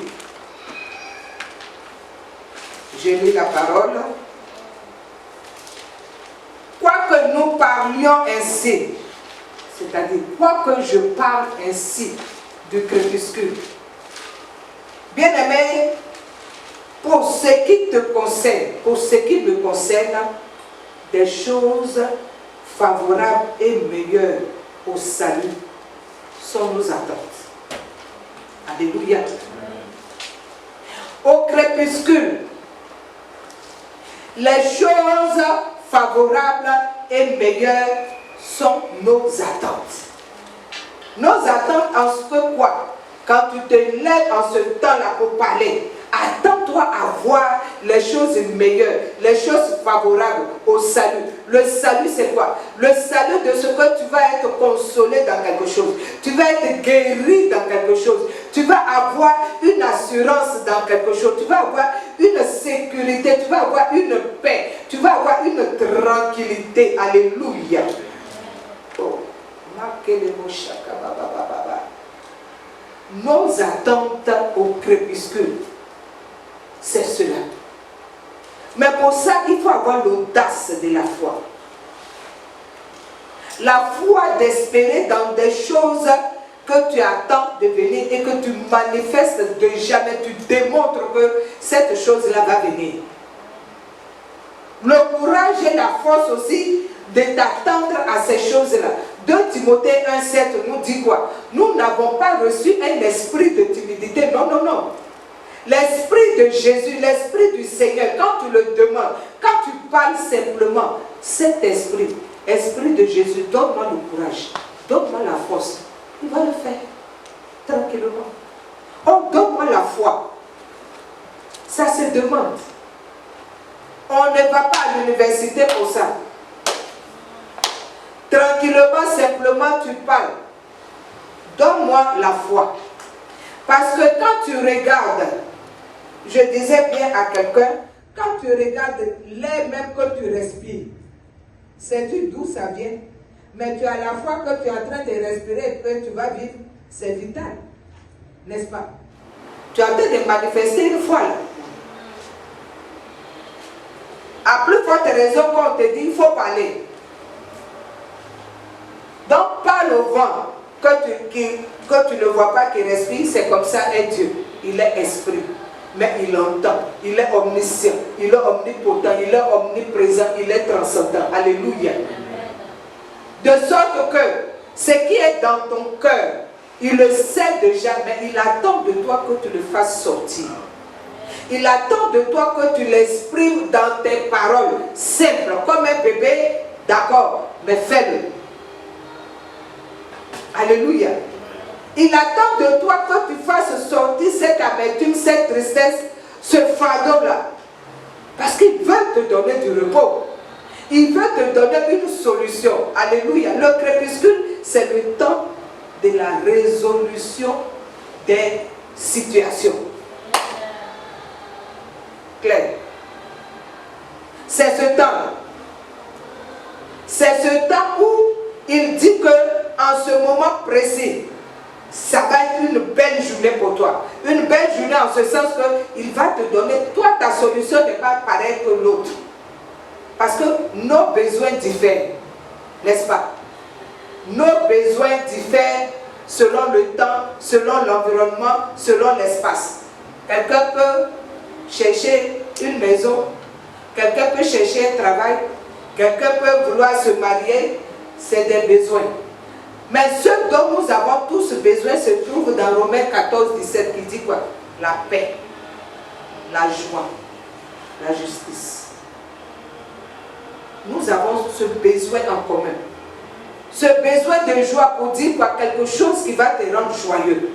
[SPEAKER 1] je lis la parole. Quoique nous parlions ainsi, c'est-à-dire, quoique je parle ainsi du crépuscule, bien-aimé, pour ce qui te concerne, pour ce qui me concerne, des choses favorables et meilleures au salut sont nos attentes. Alléluia. Au crépuscule, les choses favorables et meilleures sont nos attentes. Nos attentes en ce que quoi? Quand tu te lèves en ce temps-là pour parler, attends-toi à voir les choses meilleures, les choses favorables au salut. Le salut, c'est quoi? Le salut de ce que tu vas être consolé dans quelque chose. Tu vas être guéri dans quelque chose. Tu vas avoir une assurance dans quelque chose. Tu vas avoir une sécurité. Tu vas avoir une paix. Tu vas avoir une tranquillité. Alléluia. Oh. Nos attentes au crépuscule, c'est cela. Mais pour ça, il faut avoir l'audace de la foi. La foi d'espérer dans des choses que tu attends de venir et que tu manifestes de jamais. Tu démontres que cette chose-là va venir. Le courage et la force aussi de t'attendre à ces choses-là. 2 Timothée 1,7 nous dit quoi? Nous n'avons pas reçu un esprit de timidité. Non, non, non. L'Esprit de Jésus, l'Esprit du Seigneur, quand tu le demandes, quand tu parles simplement, cet Esprit, Esprit de Jésus, donne-moi le courage, donne-moi la force. Il va le faire, tranquillement. Oh, donne-moi la foi. Ça se demande. On ne va pas à l'université pour ça. Tranquillement, simplement, tu parles. Donne-moi la foi. Parce que quand tu regardes, je disais bien à quelqu'un, quand tu regardes l'air même que tu respires, sais-tu d'où ça vient? Mais tu as la foi que tu es en train de respirer et que tu vas vivre, c'est vital. N'est-ce pas? Tu es en train de manifester une foi là. À plus forte raison qu'on te dit, il faut parler. Donc parle au vent, que tu ne vois pas qu'il respire, c'est comme ça est Dieu. Il est esprit, mais il entend, il est omniscient, il est omnipotent, il est omniprésent, il est transcendant. Alléluia. De sorte que ce qui est dans ton cœur, il le sait déjà, mais il attend de toi que tu le fasses sortir. Il attend de toi que tu l'exprimes dans tes paroles simples, comme un bébé, d'accord, mais fais-le. Alléluia. Il attend de toi que tu fasses sortir cette amertume, cette tristesse, ce fardeau-là. Parce qu'il veut te donner du repos. Il veut te donner une solution. Alléluia. Le crépuscule, c'est le temps de la résolution des situations. Claire. C'est ce temps. C'est ce temps où il dit que en ce moment précis, ça va être une belle journée pour toi. Une belle journée en ce sens qu'il va te donner, toi ta solution n'est pas pareille que l'autre. Parce que nos besoins diffèrent, n'est-ce pas? Nos besoins diffèrent selon le temps, selon l'environnement, selon l'espace. Quelqu'un peut chercher une maison, quelqu'un peut chercher un travail, quelqu'un peut vouloir se marier, c'est des besoins. Mais ce dont nous avons tous besoin se trouve dans Romains 14, 17 qui dit quoi? La paix, la joie, la justice. Nous avons ce besoin en commun. Ce besoin de joie pour dire quoi? Quelque chose qui va te rendre joyeux.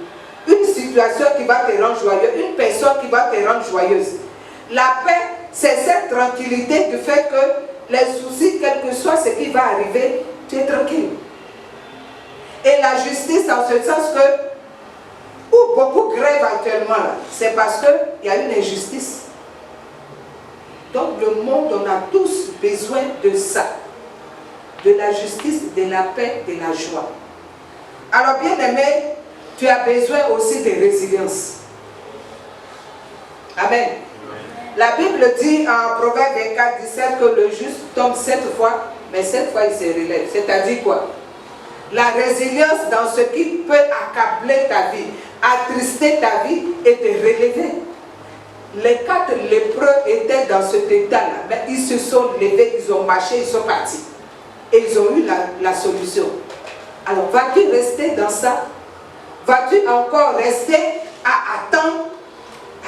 [SPEAKER 1] Une situation qui va te rendre joyeux. Une personne qui va te rendre joyeuse. La paix, c'est cette tranquillité du fait que les soucis, quel que soit ce qui va arriver, tu es tranquille. Et la justice en ce sens que, où beaucoup grèvent actuellement, c'est parce qu'il y a une injustice. Donc le monde, on a tous besoin de ça. De la justice, de la paix, de la joie. Alors bien aimé, tu as besoin aussi de résilience. Amen. La Bible dit en Proverbe 24, 17 que le juste tombe 7 fois, mais 7 fois il se relève. C'est-à-dire quoi? La résilience dans ce qui peut accabler ta vie, attrister ta vie et te relever. Les 4 lépreux étaient dans cet état-là, mais ils se sont levés, ils ont marché, ils sont partis. Et ils ont eu la solution. Alors, vas-tu rester dans ça? Vas-tu encore rester à attendre?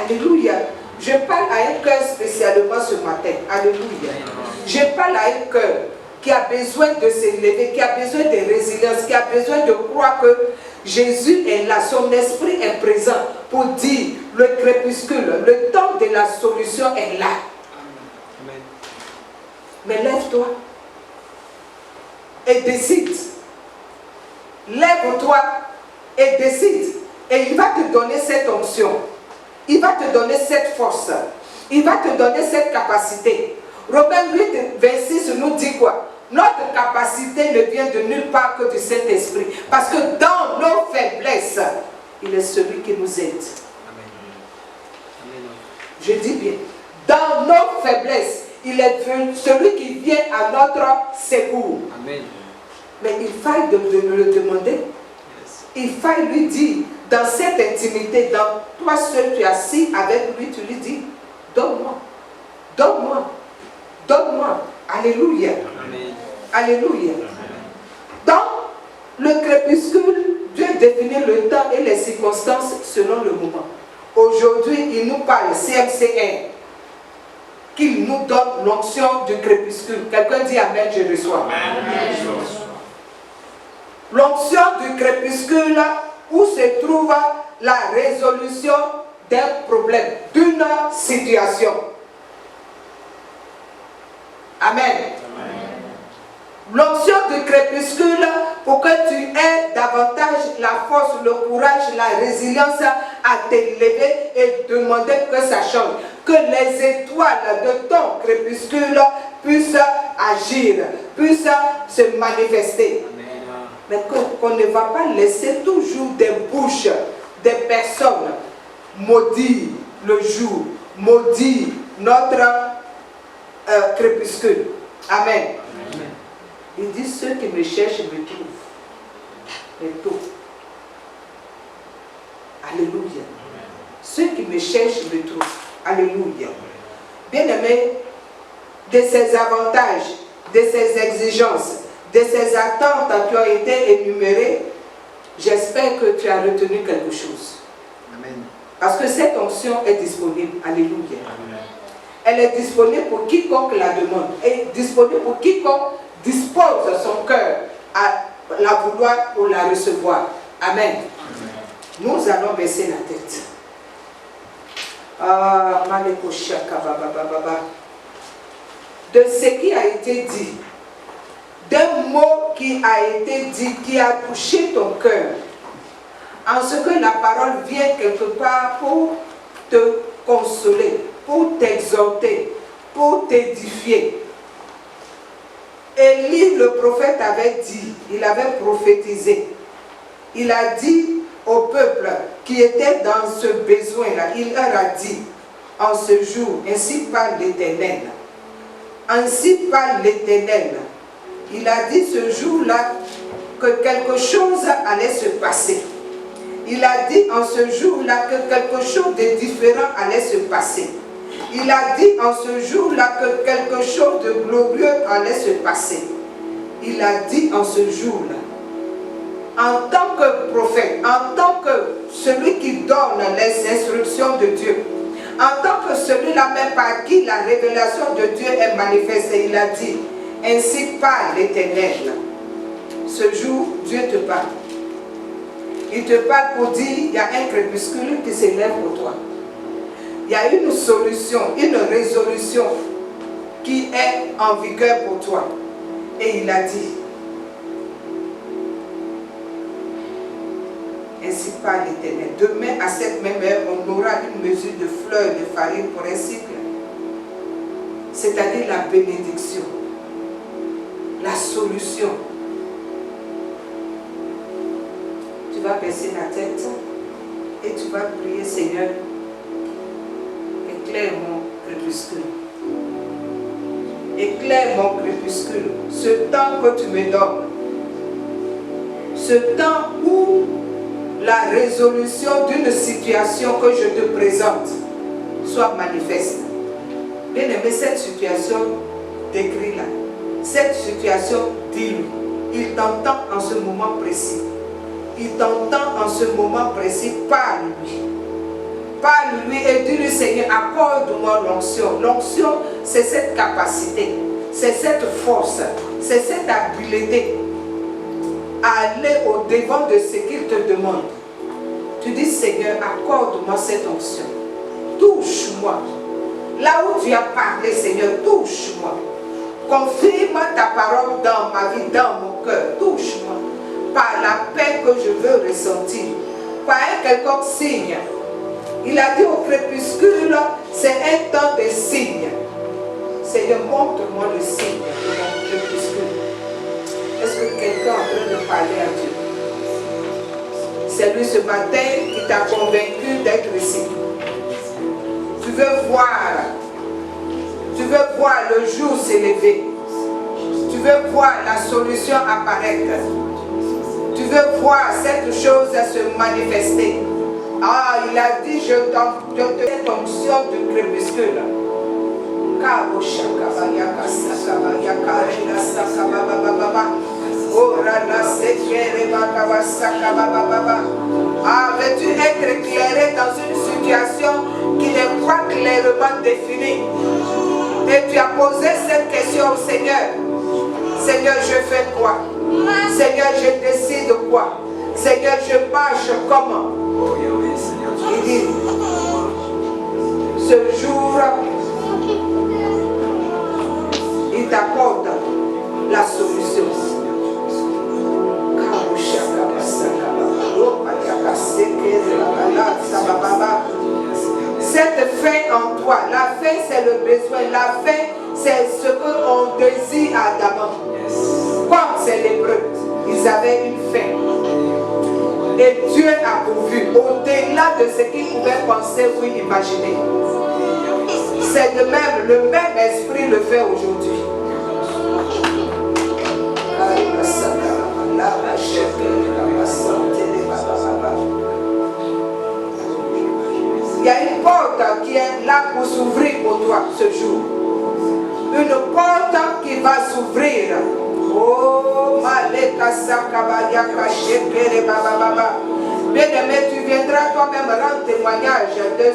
[SPEAKER 1] Alléluia. Je parle à un cœur spécialement ce matin. Alléluia. Je parle à un cœur qui a besoin de s'élever, qui a besoin de résilience, qui a besoin de croire que Jésus est là, son esprit est présent pour dire le crépuscule, le temps de la solution est là. Amen. Mais lève-toi et décide. Lève-toi et décide. Et il va te donner cette onction. Il va te donner cette force. Il va te donner cette capacité. Romains 8, 26 nous dit quoi? Notre capacité ne vient de nulle part que du Saint-Esprit. Parce que dans nos faiblesses, il est celui qui nous aide. Amen. Je dis bien, dans nos faiblesses, il est celui qui vient à notre secours. Amen. Mais il faille de le demander. Il faille lui dire, dans cette intimité, dans toi seul, tu es assis avec lui, tu lui dis, donne-moi, donne-moi, donne-moi. Alléluia. Amen. Alléluia. Donc, le crépuscule, Dieu définit le temps et les circonstances selon le moment. Aujourd'hui, il nous parle, CMC1, qu'il nous donne l'onction du crépuscule. Quelqu'un dit Amen, je reçois. L'onction du crépuscule où se trouve la résolution d'un problème, d'une situation. Amen. L'onction du crépuscule pour que tu aies davantage la force, le courage, la résilience à t'élever et demander que ça change. Que les étoiles de ton crépuscule puissent agir, puissent se manifester. Mais qu'on ne va pas laisser toujours des bouches, des personnes maudire le jour, maudire notre crépuscule. Amen. Il dit, ceux qui me cherchent me trouvent. Mais tôt. Alléluia. Ceux qui me cherchent me trouvent. Alléluia. Bien-aimés, de ces avantages, de ces exigences, de ces attentes qui ont été énumérées, j'espère que tu as retenu quelque chose. Amen. Parce que cette onction est disponible. Alléluia. Amen. Elle est disponible pour quiconque la demande. Et disponible pour quiconque dispose son cœur à la vouloir pour la recevoir. Amen. Amen. Nous allons baisser la tête. De ce qui a été dit, d'un mot qui a été dit, qui a touché ton cœur, en ce que la parole vient quelque part pour te consoler, pour t'exhorter, pour t'édifier. Élie, le prophète, avait dit, il avait prophétisé. Il a dit au peuple qui était dans ce besoin-là, il leur a dit, en ce jour, ainsi parle l'Éternel. Ainsi parle l'Éternel. Il a dit ce jour-là que quelque chose allait se passer. Il a dit en ce jour-là que quelque chose de différent allait se passer. Il a dit en ce jour-là que quelque chose de glorieux allait se passer. Il a dit en ce jour-là, en tant que prophète, en tant que celui qui donne les instructions de Dieu, en tant que celui-là même par qui la révélation de Dieu est manifestée, il a dit, ainsi parle l'Éternel. Ce jour, Dieu te parle. Il te parle pour dire, il y a un crépuscule qui s'élève pour toi. Il y a une solution, une résolution qui est en vigueur pour toi. Et il a dit, ainsi parle l'Éternel. Demain, à cette même heure, on aura une mesure de fleurs de farine pour un cycle. C'est-à-dire la bénédiction, la solution. Tu vas baisser la tête et tu vas prier, Seigneur, éclaire mon crépuscule. Éclaire mon crépuscule. Ce temps que tu me donnes. Ce temps où la résolution d'une situation que je te présente soit manifeste. Bien aimé, cette situation décrit là. Cette situation dit-lui. Il t'entend en ce moment précis. Il t'entend en ce moment précis. Parle-lui. Parle-lui et dis-lui, Seigneur, accorde-moi l'onction. L'onction, c'est cette capacité, c'est cette force, c'est cette habileté à aller au-devant de ce qu'il te demande. Tu dis, Seigneur, accorde-moi cette onction. Touche-moi. Là où tu as parlé, Seigneur, touche-moi. Confirme ta parole dans ma vie, dans mon cœur. Touche-moi. Par la paix que je veux ressentir. Par un quelconque signe. Il a dit au crépuscule, c'est un temps de signes. Seigneur, montre-moi le signe de mon crépuscule. Est-ce que quelqu'un est en train de parler à Dieu? C'est lui ce matin qui t'a convaincu d'être ici. Tu veux voir le jour s'élever. Tu veux voir la solution apparaître. Tu veux voir cette chose se manifester. Ah, il a dit, je te donne l'onction du crépuscule. Ah, veux-tu être éclairé dans une situation foi. La faim, c'est le besoin. La faim, c'est ce qu'on désire ardemment. Comme c'est l'hébreu, ils avaient une faim. Et Dieu a pourvu, au-delà de ce qu'ils pouvaient penser ou imaginer. C'est de même, le même esprit le fait aujourd'hui. Il y a une porte qui est là pour s'ouvrir pour toi ce jour. Une porte qui va s'ouvrir. Oh, Maleka Sakabaya Shekere Baba Baba. Bien-aimé, tu viendras toi-même rendre témoignage de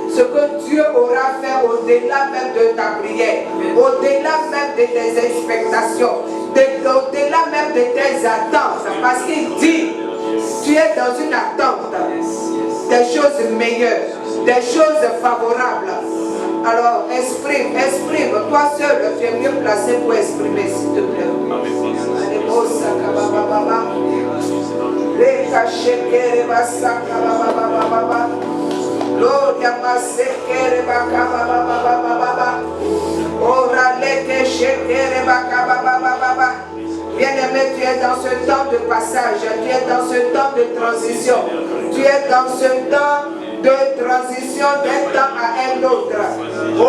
[SPEAKER 1] ce que Dieu aura fait au-delà même de ta prière, au-delà même de tes expectations, au-delà même de tes attentes. Parce qu'il dit, tu es dans une attente des choses meilleures, des choses favorables. Alors, exprime, toi seul, tu es mieux placé pour exprimer, s'il te plaît. Bien-aimé, tu es dans ce temps de passage, tu es dans ce temps de transition, tu es dans ce temps de transition d'un temps à un autre. Oh,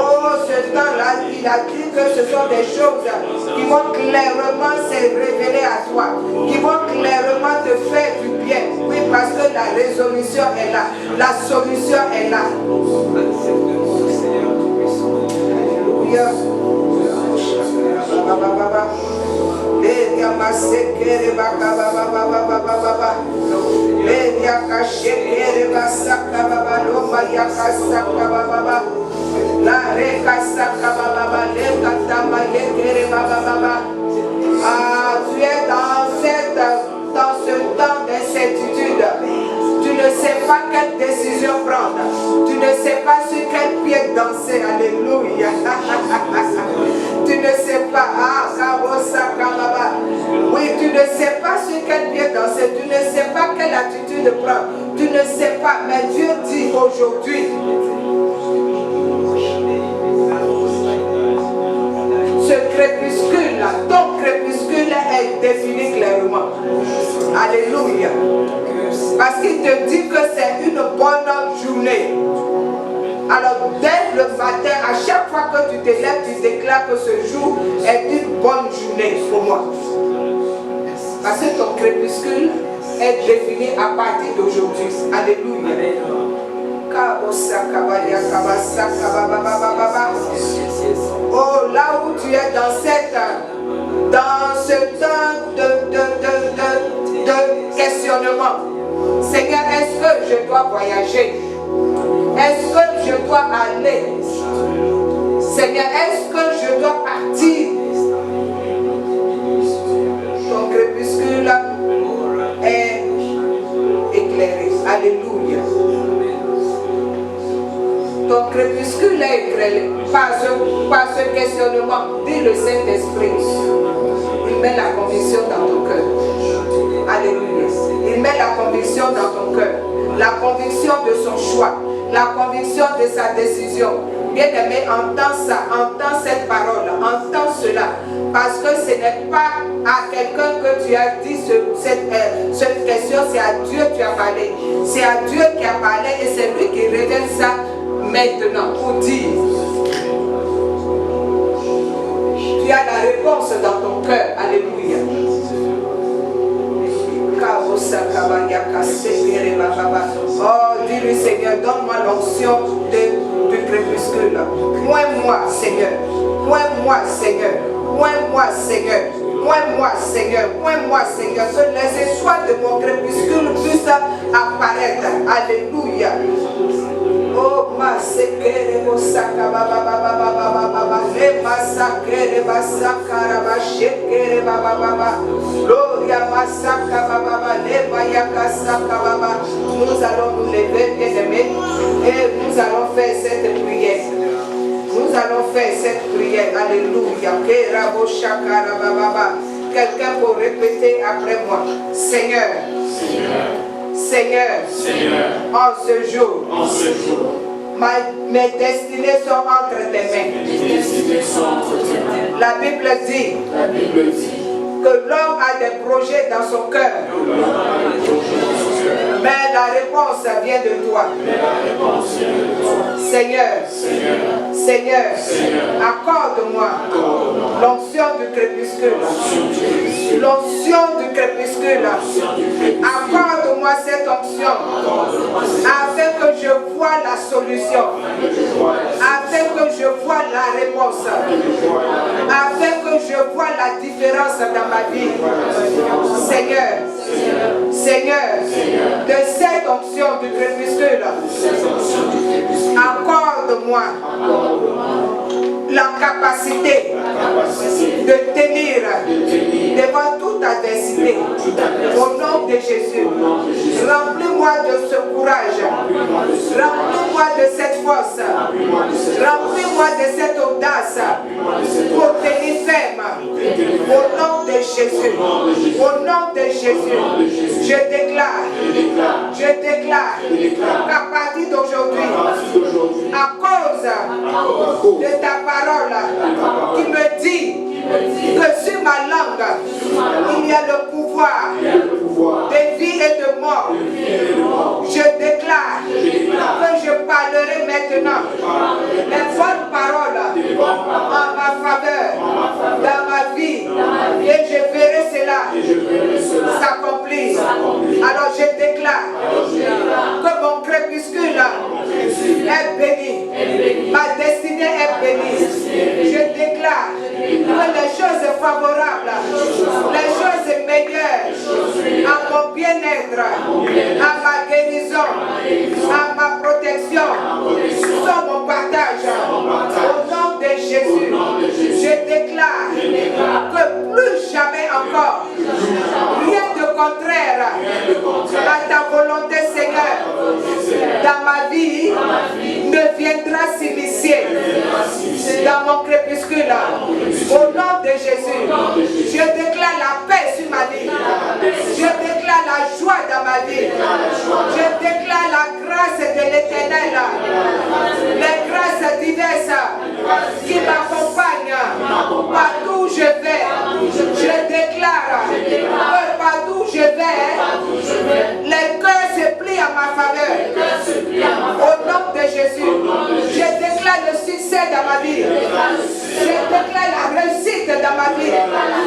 [SPEAKER 1] ce temps-là, il a dit que ce sont des choses qui vont clairement se révéler à toi, qui vont clairement te faire du bien. Oui, parce que la résolution est là, la solution est là. Alléluia. Ah, tu es dans ce temps d'incertitude. Tu ne sais pas quelle décision prendre. Tu ne sais pas sur quel pied danser. Alléluia. Tu ne sais pas. Oui, tu ne sais pas sur quel pied danser. Tu ne sais pas quelle attitude prendre. Tu ne sais pas. Mais Dieu dit aujourd'hui, ce crépuscule-là, ton crépuscule est défini clairement. Alléluia. Parce qu'il te dit que c'est une bonne journée. Alors dès le matin, à chaque fois que tu te lèves, tu déclares que ce jour est une bonne journée pour moi. Parce que ton crépuscule est défini à partir d'aujourd'hui. Alléluia. Oh, là où tu es dans ce temps de questionnement. Seigneur, est-ce que je dois voyager? Est-ce que je dois aller? Seigneur, est-ce que je dois partir? Ton crépuscule est éclairé. Alléluia. Ton crépuscule est éclairé par ce questionnement. Dis le Saint-Esprit. Il met la conviction dans ton cœur. Alléluia. Il met la conviction dans ton cœur. La conviction de son choix. La conviction de sa décision. Bien-aimé, entends ça, entends cette parole, entends cela. Parce que ce n'est pas à quelqu'un que tu as dit cette question, c'est à Dieu que tu as parlé. C'est à Dieu qui a parlé et c'est lui qui révèle ça maintenant pour dire. Tu as la réponse dans ton cœur. Alléluia. Oh, dis-lui, Seigneur, donne-moi l'onction du crépuscule. Point-moi, Seigneur. Point-moi, Seigneur. Point-moi, Seigneur. Point-moi, Seigneur. Point-moi, Seigneur. Que les étoiles de mon crépuscule puissent apparaître. Alléluia. Oh, ma sekere mosaka baba baba baba baba le masakere basakara bashekere baba baba gloria masaka baba baba le bayaka saka baba. Nous allons nous lever, bien-aimés, et nous allons faire cette prière. Nous allons faire cette prière. Alléluia. Kerabo shakara baba baba. Quelqu'un pour répéter après moi. Seigneur. Seigneur, en ce jour, Mes destinées sont entre tes mains. La Bible dit que l'homme a des projets dans son cœur. Mais la réponse vient de toi. Seigneur, accorde-moi l'onction du crépuscule. L'onction du crépuscule. Accorde-moi cette onction afin que je voie la solution, afin que je voie la réponse, afin que je voie la différence dans ma vie. Seigneur, de cette onction du crépuscule, accorde-moi la capacité de tenir devant toute adversité. Au nom de Jésus, remplis-moi de ce courage, remplis-moi de cette force, remplis-moi de cette audace pour tenir ferme. Au nom de Jésus, au nom de Jésus, je déclare qu'à partir d'aujourd'hui, à cause de ta parole qui me dit que sur ma langue il y a le pouvoir de vie et de mort, je déclare que je parlerai maintenant les bonnes paroles en ma faveur dans ma vie, et je verrai cela s'accomplir. Alors je déclare que mon crépuscule est béni, ma destinée est bénie. Je déclare que les choses favorables, les choses meilleures à mon bien-être, à ma guérison, à ma protection sont mon partage. Au nom de Jésus, je déclare que plus jamais encore, rien de contraire à ta volonté, Seigneur, dans ma vie ne viendra s'initier dans mon crépuscule. Au nom de Jésus, je déclare la paix sur ma vie. Je déclare la joie dans ma vie. Je déclare la grâce de l'Éternel, les grâces diverses qui m'accompagnent partout où je vais. Je déclare que partout où je vais, les cœurs se plient à ma faveur. Au nom de Jésus, je déclare le succès dans ma vie. Je déclare la réussite dans ma vie.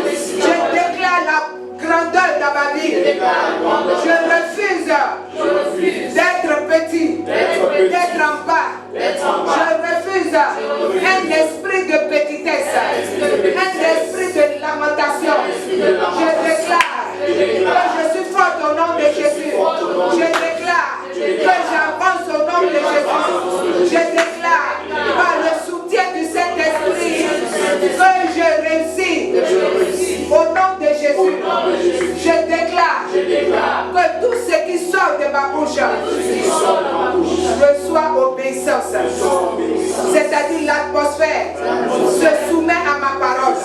[SPEAKER 1] Je déclare la grandeur dans ma vie. Je refuse d'être petit, d'être en bas. Je refuse un esprit de petitesse, un esprit de lamentation. Je déclare que je suis forte au nom de Jésus. Je déclare que j'avance au nom de Jésus. Je déclare par le soutien du Saint-Esprit que je réussis au nom de Jésus. Je déclare que tout ce qui sort de ma bouche reçoit obéissance. C'est-à-dire l'atmosphère se soumet à ma parole.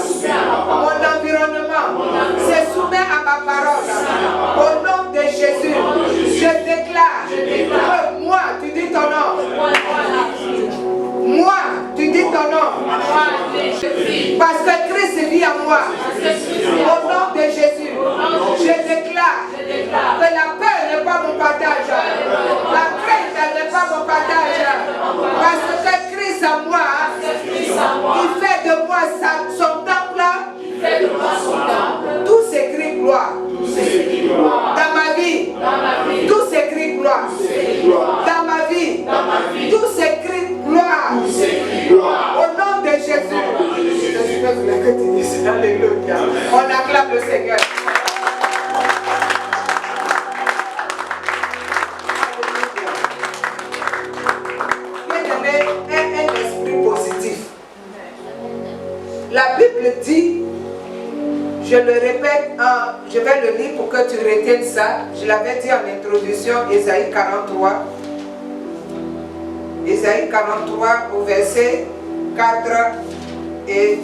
[SPEAKER 1] Mon environnement se soumet à ma parole. Au nom de Jésus, je déclare que moi, tu dis ton nom. Moi, tu dis ton nom. Parce que Christ vit en moi. Au nom de Jésus, je déclare que la peur n'est pas mon partage. La crainte n'est pas mon partage. Parce que Christ en moi, il fait de moi son temple. Tout s'écrit gloire. Dans ma vie, tout s'écrit gloire. Dans ma vie, tout s'écrit gloire. Au nom de Jésus. Alléluia. On acclame le Seigneur. Bien-aimé, un esprit positif. La Bible dit, je le répète, je vais le lire pour que tu retiennes ça. Je l'avais dit en introduction, Ésaïe 43. Ésaïe 43 au verset 4 et...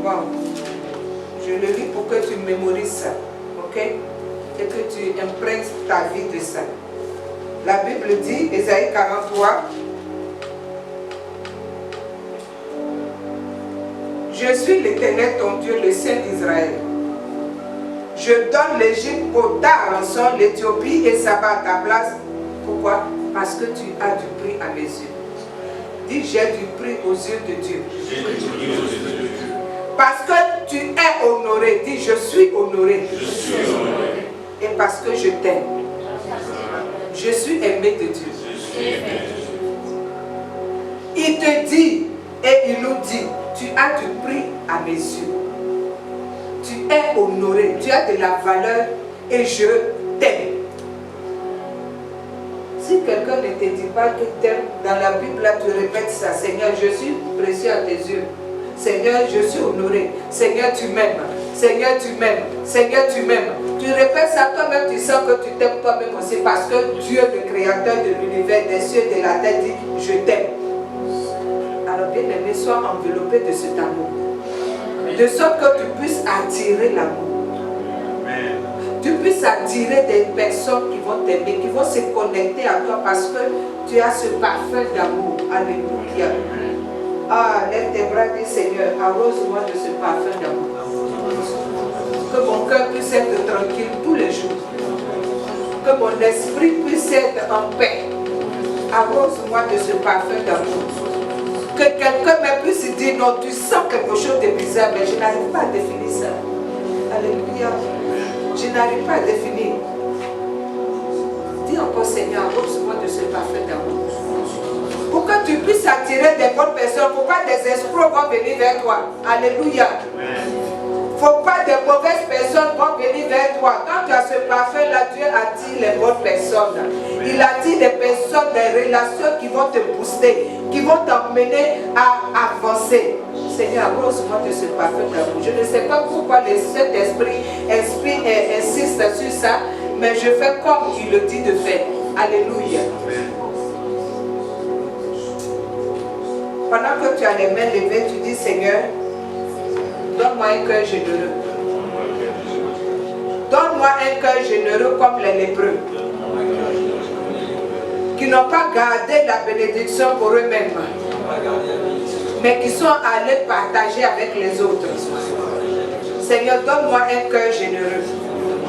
[SPEAKER 1] Bon, je le lis pour que tu mémorises ça, ok? Et que tu imprègnes ta vie de ça. La Bible dit, Ésaïe 43, je suis l'Éternel ton Dieu, le Saint d'Israël. Je donne l'Égypte au tas rançon, l'Éthiopie et Saba à ta place. Pourquoi? Parce que tu as du prix à mes yeux. Dis, j'ai du prix aux yeux de Dieu. Parce que tu es honoré. Dis, je suis honoré. Et parce que je t'aime. Je suis aimé de Dieu. Il te dit et il nous dit, tu as du prix à mes yeux. Tu es honoré, tu as de la valeur et je t'aime. Si quelqu'un ne te dit pas qu'il t'aime, dans la Bible, là, tu répètes ça. Seigneur, je suis précieux à tes yeux. Seigneur, je suis honoré. Seigneur, tu m'aimes. Seigneur, tu m'aimes. Seigneur, tu m'aimes. Tu répètes ça toi-même, tu sens que tu t'aimes toi-même aussi parce que Dieu, le créateur de l'univers, des cieux et de la terre, dit, je t'aime. Alors, bien aimé, sois enveloppé de cet amour. De sorte que tu puisses attirer l'amour. Tu puisses attirer des personnes qui vont t'aimer, qui vont se connecter à toi parce que tu as ce parfum d'amour. Alléluia. Ah, lève tes bras, dis Seigneur, arrose-moi de ce parfum d'amour. Que mon cœur puisse être tranquille tous les jours. Que mon esprit puisse être en paix. Arrose-moi de ce parfum d'amour. Que quelqu'un me puisse dire, non, tu sens quelque chose de bizarre, mais je n'arrive pas à définir ça. Alléluia. Je n'arrive pas à définir. Dis encore, Seigneur, arrose-moi de ce parfum d'amour. Pour que tu puisses attirer des bonnes personnes, pour pas des escrocs vont venir vers toi. Alléluia. Faut pas des mauvaises personnes vont venir vers toi. Quand tu as ce parfum-là, Dieu attire les bonnes personnes. Il attire des personnes, des relations qui vont te booster, qui vont t'emmener à avancer. Seigneur, arrose-moi de ce parfum d'amour. Je ne sais pas pourquoi le Saint-Esprit insiste sur ça, mais je fais comme il le dit de faire. Alléluia. Pendant que tu as les mains levées, tu dis, Seigneur, donne-moi un cœur généreux. Donne-moi un cœur généreux comme les lépreux, qui n'ont pas gardé la bénédiction pour eux-mêmes, mais qui sont allés partager avec les autres. Seigneur, donne-moi un cœur généreux,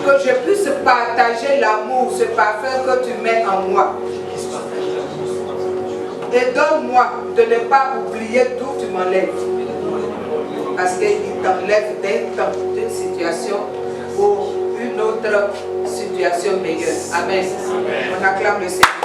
[SPEAKER 1] que je puisse partager l'amour, ce parfum que tu mets en moi. Et donne-moi de ne pas oublier d'où tu m'enlèves. Parce qu'il t'enlève d'un temps, d'une situation pour une autre situation meilleure. Amen. On acclame le Seigneur.